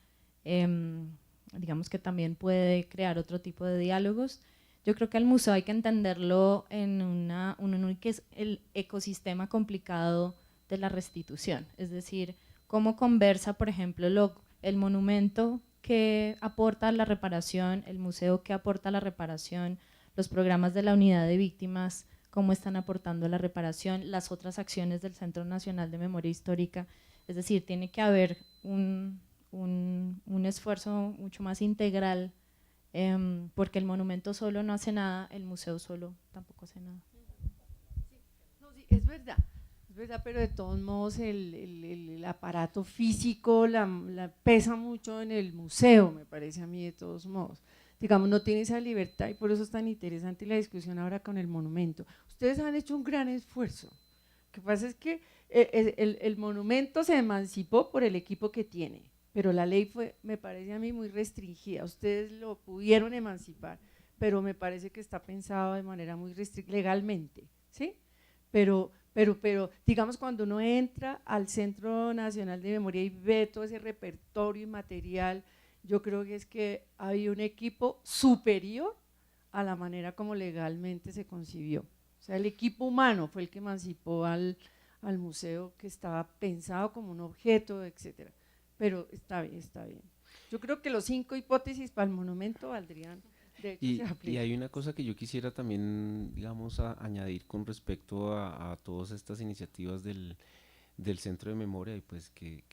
digamos que también puede crear otro tipo de diálogos. Yo creo que el museo hay que entenderlo en que es el ecosistema complicado de la restitución, es decir, cómo conversa, por ejemplo, el monumento que aporta a la reparación, el museo que aporta a la reparación, los programas de la unidad de víctimas, cómo están aportando a la reparación, las otras acciones del Centro Nacional de Memoria Histórica, es decir, tiene que haber un esfuerzo mucho más integral, porque el monumento solo no hace nada, el museo solo tampoco hace nada. No, sí, es verdad, pero de todos modos el aparato físico pesa mucho en el museo, me parece a mí, de todos modos. Digamos, no tiene esa libertad y por eso es tan interesante la discusión ahora con el monumento. Ustedes han hecho un gran esfuerzo. Lo que pasa es que el monumento se emancipó por el equipo que tiene, pero la ley fue, me parece a mí, muy restringida. Ustedes lo pudieron emancipar, pero me parece que está pensado de manera muy restringida legalmente, ¿sí? Pero digamos, cuando uno entra al Centro Nacional de Memoria y ve todo ese repertorio y material, yo creo que es que había un equipo superior a la manera como legalmente se concibió. O sea, el equipo humano fue el que emancipó al museo, que estaba pensado como un objeto, etcétera. Pero está bien, está bien. Yo creo que los 5 hipótesis para el monumento valdrían. De hecho, se aplican. Y hay una cosa que yo quisiera también, digamos, añadir con respecto a todas estas iniciativas del Centro de Memoria y pues que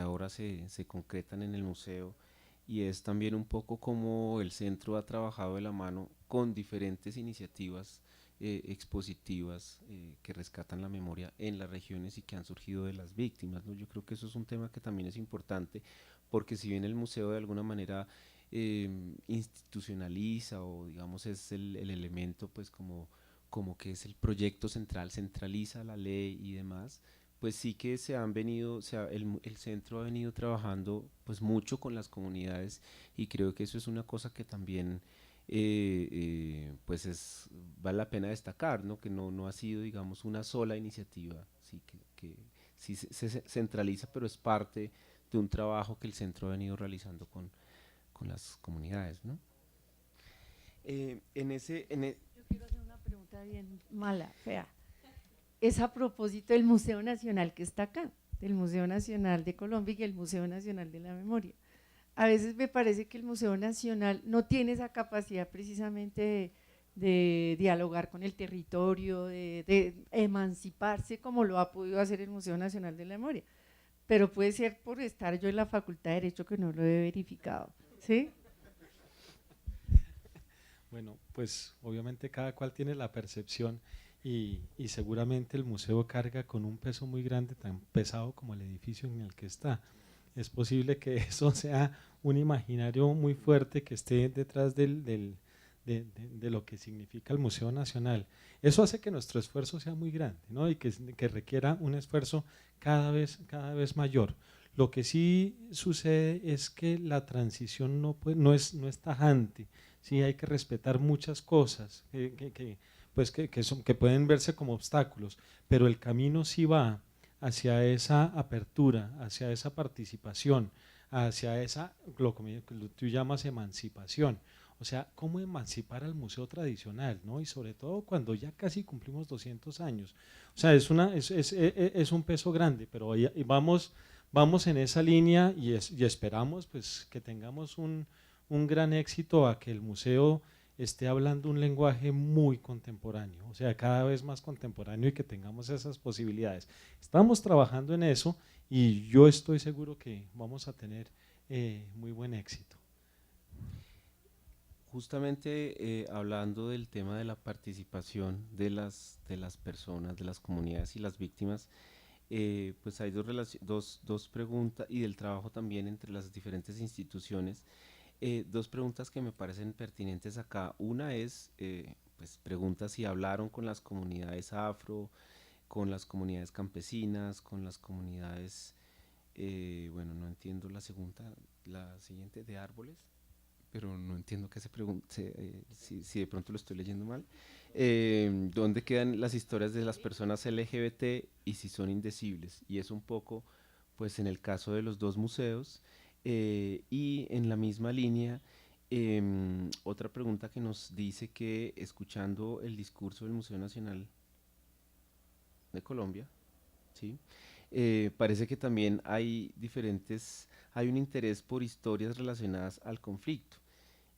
ahora se concretan en el museo, y es también un poco como el centro ha trabajado de la mano con diferentes iniciativas expositivas que rescatan la memoria en las regiones y que han surgido de las víctimas, ¿no? Yo creo que eso es un tema que también es importante, porque si bien el museo de alguna manera institucionaliza o digamos es el elemento pues como que es el proyecto central, centraliza la ley y demás, pues sí que se han venido, el centro ha venido trabajando pues mucho con las comunidades y creo que eso es una cosa que también pues vale la pena destacar, ¿no? Que no ha sido digamos una sola iniciativa, sí, que sí se centraliza, pero es parte de un trabajo que el centro ha venido realizando con las comunidades, ¿no? Yo quiero hacer una pregunta bien mala, fea. Es a propósito del Museo Nacional que está acá, del Museo Nacional de Colombia y el Museo Nacional de la Memoria. A veces me parece que el Museo Nacional no tiene esa capacidad precisamente de dialogar con el territorio, de emanciparse como lo ha podido hacer el Museo Nacional de la Memoria. Pero puede ser por estar yo en la Facultad de Derecho que no lo he verificado, ¿sí? Bueno, pues obviamente cada cual tiene la percepción y seguramente el museo carga con un peso muy grande, tan pesado como el edificio en el que está. Es posible que eso sea un imaginario muy fuerte que esté detrás de lo que significa el Museo Nacional. Eso hace que nuestro esfuerzo sea muy grande, ¿no? Y que requiera un esfuerzo cada vez mayor. Lo que sí sucede es que la transición no es tajante, sí hay que respetar muchas cosas que pueden verse como obstáculos, pero el camino sí va hacia esa apertura, hacia esa participación, hacia lo que tú llamas emancipación. O sea, cómo emancipar al museo tradicional, ¿no? Y sobre todo cuando ya casi cumplimos 200 años. O sea, es un peso grande, pero vamos en esa línea y esperamos pues, que tengamos un gran éxito a que el museo esté hablando un lenguaje muy contemporáneo, o sea, cada vez más contemporáneo y que tengamos esas posibilidades. Estamos trabajando en eso y yo estoy seguro que vamos a tener muy buen éxito. Justamente hablando del tema de la participación de las personas, de las comunidades y las víctimas, pues hay dos preguntas y del trabajo también entre las diferentes instituciones. Dos preguntas que me parecen pertinentes acá. Una es, pues pregunta si hablaron con las comunidades afro, con las comunidades campesinas, con las comunidades, bueno, no entiendo la siguiente, de árboles, pero no entiendo qué se pregunta, si de pronto lo estoy leyendo mal. ¿Dónde quedan las historias de las personas LGBT y si son indecibles? Y es un poco, pues en el caso de los dos museos, y en la misma línea, otra pregunta que nos dice que escuchando el discurso del Museo Nacional de Colombia, ¿sí? Parece que también hay un interés por historias relacionadas al conflicto.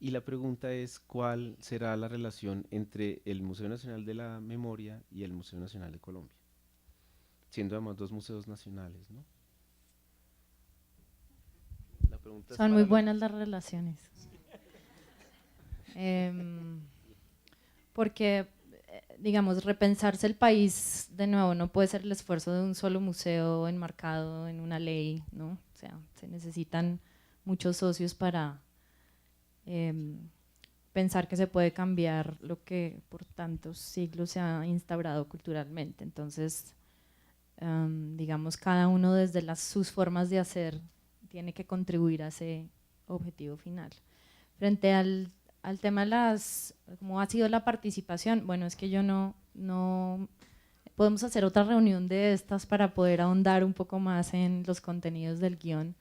Y la pregunta es, ¿cuál será la relación entre el Museo Nacional de la Memoria y el Museo Nacional de Colombia? Siendo además dos museos nacionales, ¿no? La pregunta Son muy buenas las relaciones. Porque, digamos, repensarse el país de nuevo no puede ser el esfuerzo de un solo museo enmarcado en una ley, ¿no? O sea, se necesitan muchos socios para pensar que se puede cambiar lo que por tantos siglos se ha instaurado culturalmente. Entonces, digamos, cada uno desde sus formas de hacer tiene que contribuir a ese objetivo final. Frente al tema de cómo ha sido la participación, bueno, es que yo no podemos hacer otra reunión de estas para poder ahondar un poco más en los contenidos del guión.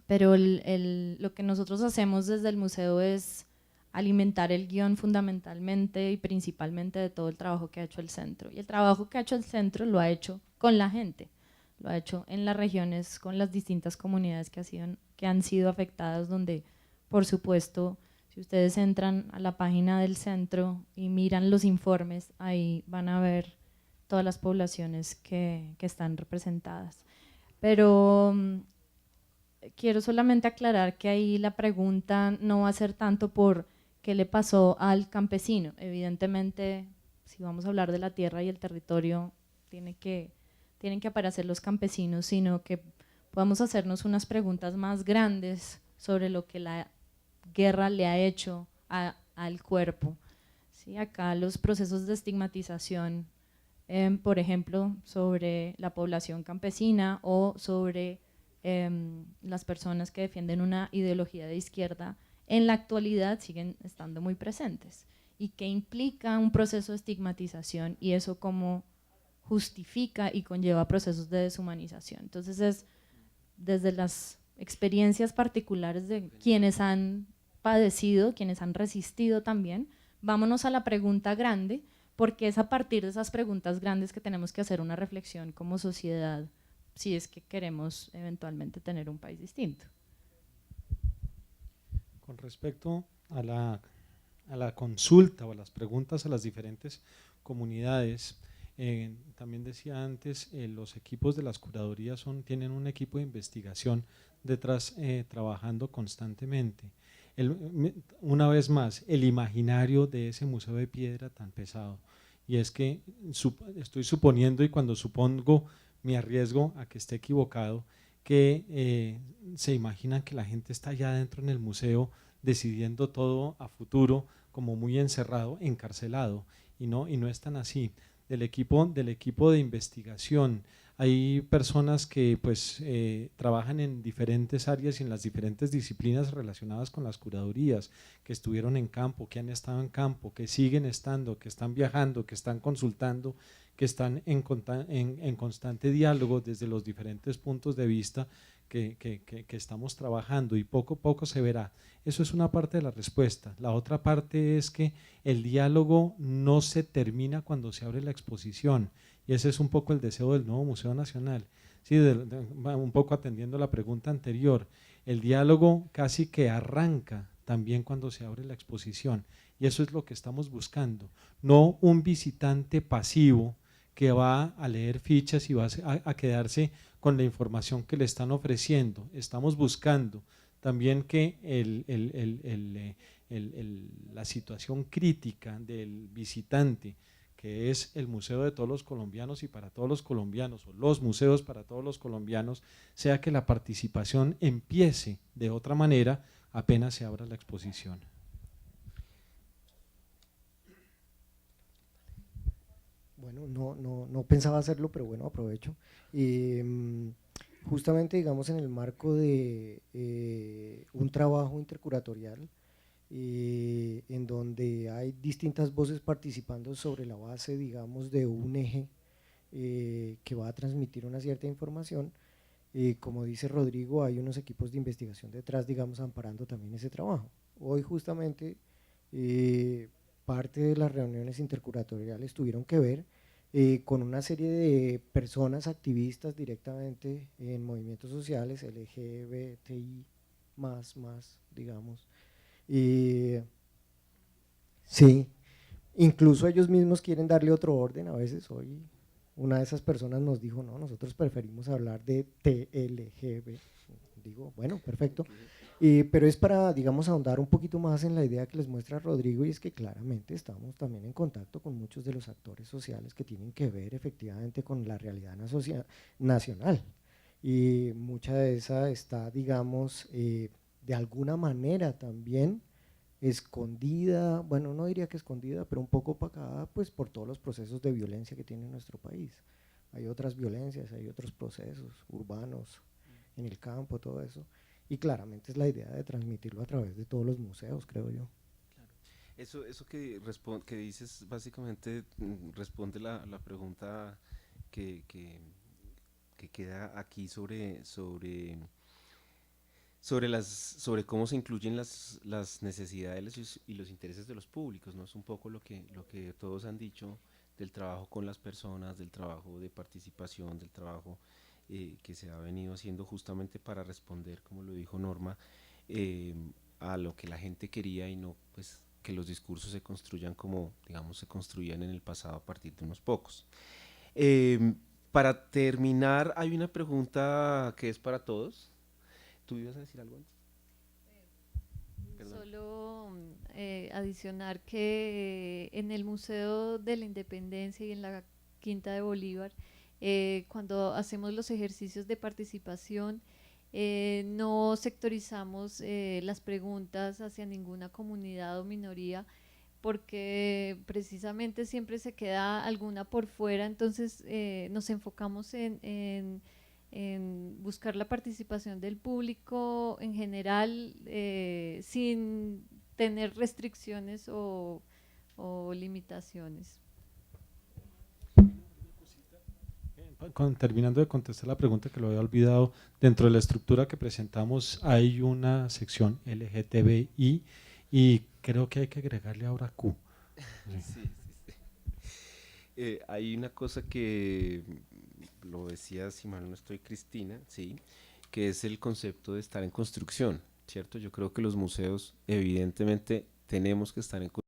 Pero lo que nosotros hacemos desde el museo es alimentar el guión fundamentalmente y principalmente de todo el trabajo que ha hecho el centro. Y el trabajo que ha hecho el centro lo ha hecho con la gente, lo ha hecho en las regiones, con las distintas comunidades que han sido afectadas, donde, por supuesto, si ustedes entran a la página del centro y miran los informes, ahí van a ver todas las poblaciones que están representadas. Pero quiero solamente aclarar que ahí la pregunta no va a ser tanto por qué le pasó al campesino. Evidentemente, si vamos a hablar de la tierra y el territorio, tienen que aparecer los campesinos, sino que podamos hacernos unas preguntas más grandes sobre lo que la guerra le ha hecho al cuerpo. ¿Sí? Acá los procesos de estigmatización, por ejemplo, sobre la población campesina o sobre las personas que defienden una ideología de izquierda, en la actualidad siguen estando muy presentes. ¿Y qué implica un proceso de estigmatización y eso cómo justifica y conlleva procesos de deshumanización? Entonces es desde las experiencias particulares de quienes han padecido, quienes han resistido también, vámonos a la pregunta grande, porque es a partir de esas preguntas grandes que tenemos que hacer una reflexión como sociedad, si es que queremos eventualmente tener un país distinto. Con respecto a la consulta o a las preguntas a las diferentes comunidades, también decía antes, los equipos de las curadurías tienen un equipo de investigación detrás trabajando constantemente. Una vez más, el imaginario de ese museo de piedra tan pesado, y es que estoy suponiendo, y cuando supongo me arriesgo a que esté equivocado, que se imaginan que la gente está allá adentro en el museo decidiendo todo a futuro, como muy encerrado, encarcelado, y no es tan así. Del equipo de investigación hay personas que pues trabajan en diferentes áreas y en las diferentes disciplinas relacionadas con las curadurías, que estuvieron en campo, que han estado en campo, que siguen estando, que están viajando, que están consultando, que están en constante diálogo desde los diferentes puntos de vista que estamos trabajando, y poco a poco se verá. Eso es una parte de la respuesta. La otra parte es que el diálogo no se termina cuando se abre la exposición, y ese es un poco el deseo del nuevo Museo Nacional. Sí, un poco atendiendo la pregunta anterior, el diálogo casi que arranca también cuando se abre la exposición, y eso es lo que estamos buscando, no un visitante pasivo que va a leer fichas y va a quedarse con la información que le están ofreciendo. Estamos buscando también que la situación crítica del visitante, que es el museo de todos los colombianos y para todos los colombianos, o los museos para todos los colombianos, sea que la participación empiece de otra manera apenas se abra la exposición. Bueno, no pensaba hacerlo, pero bueno, aprovecho. Justamente, digamos, en el marco de un trabajo intercuratorial, en donde hay distintas voces participando sobre la base, digamos, de un eje que va a transmitir una cierta información. Como dice Rodrigo, hay unos equipos de investigación detrás, digamos, amparando también ese trabajo. Hoy justamente parte de las reuniones intercuratoriales tuvieron que ver con una serie de personas activistas directamente en movimientos sociales, LGBTI+, digamos. Sí, incluso ellos mismos quieren darle otro orden a veces. Hoy una de esas personas nos dijo, no, nosotros preferimos hablar de TLGB. Digo, bueno, perfecto. Pero es para, digamos, ahondar un poquito más en la idea que les muestra Rodrigo, y es que claramente estamos también en contacto con muchos de los actores sociales que tienen que ver efectivamente con la realidad nacional, y mucha de esa está, digamos, de alguna manera también escondida, bueno, no diría que escondida, pero un poco opacada pues por todos los procesos de violencia que tiene nuestro país. Hay otras violencias, hay otros procesos urbanos, en el campo, todo eso, y claramente es la idea de transmitirlo a través de todos los museos, creo yo. Claro. Eso que dices básicamente responde la pregunta que queda aquí sobre cómo se incluyen las necesidades y los intereses de los públicos, ¿no? Es un poco lo que todos han dicho del trabajo con las personas, del trabajo de participación, del trabajo que se ha venido haciendo justamente para responder, como lo dijo Norma, a lo que la gente quería, y no pues que los discursos se construyan como, digamos, se construían en el pasado a partir de unos pocos. Para terminar, hay una pregunta que es para todos. ¿Tú ibas a decir algo antes? Solo adicionar que en el Museo de la Independencia y en la Quinta de Bolívar, cuando hacemos los ejercicios de participación, no sectorizamos las preguntas hacia ninguna comunidad o minoría, porque precisamente siempre se queda alguna por fuera, entonces nos enfocamos en buscar la participación del público en general, sin tener restricciones o limitaciones. Terminando de contestar la pregunta que lo había olvidado, dentro de la estructura que presentamos hay una sección LGTBI y creo que hay que agregarle ahora Q. Hay una cosa que lo decía, si mal no estoy, Cristina, sí, que es el concepto de estar en construcción, ¿cierto? Yo creo que los museos evidentemente tenemos que estar en construcción.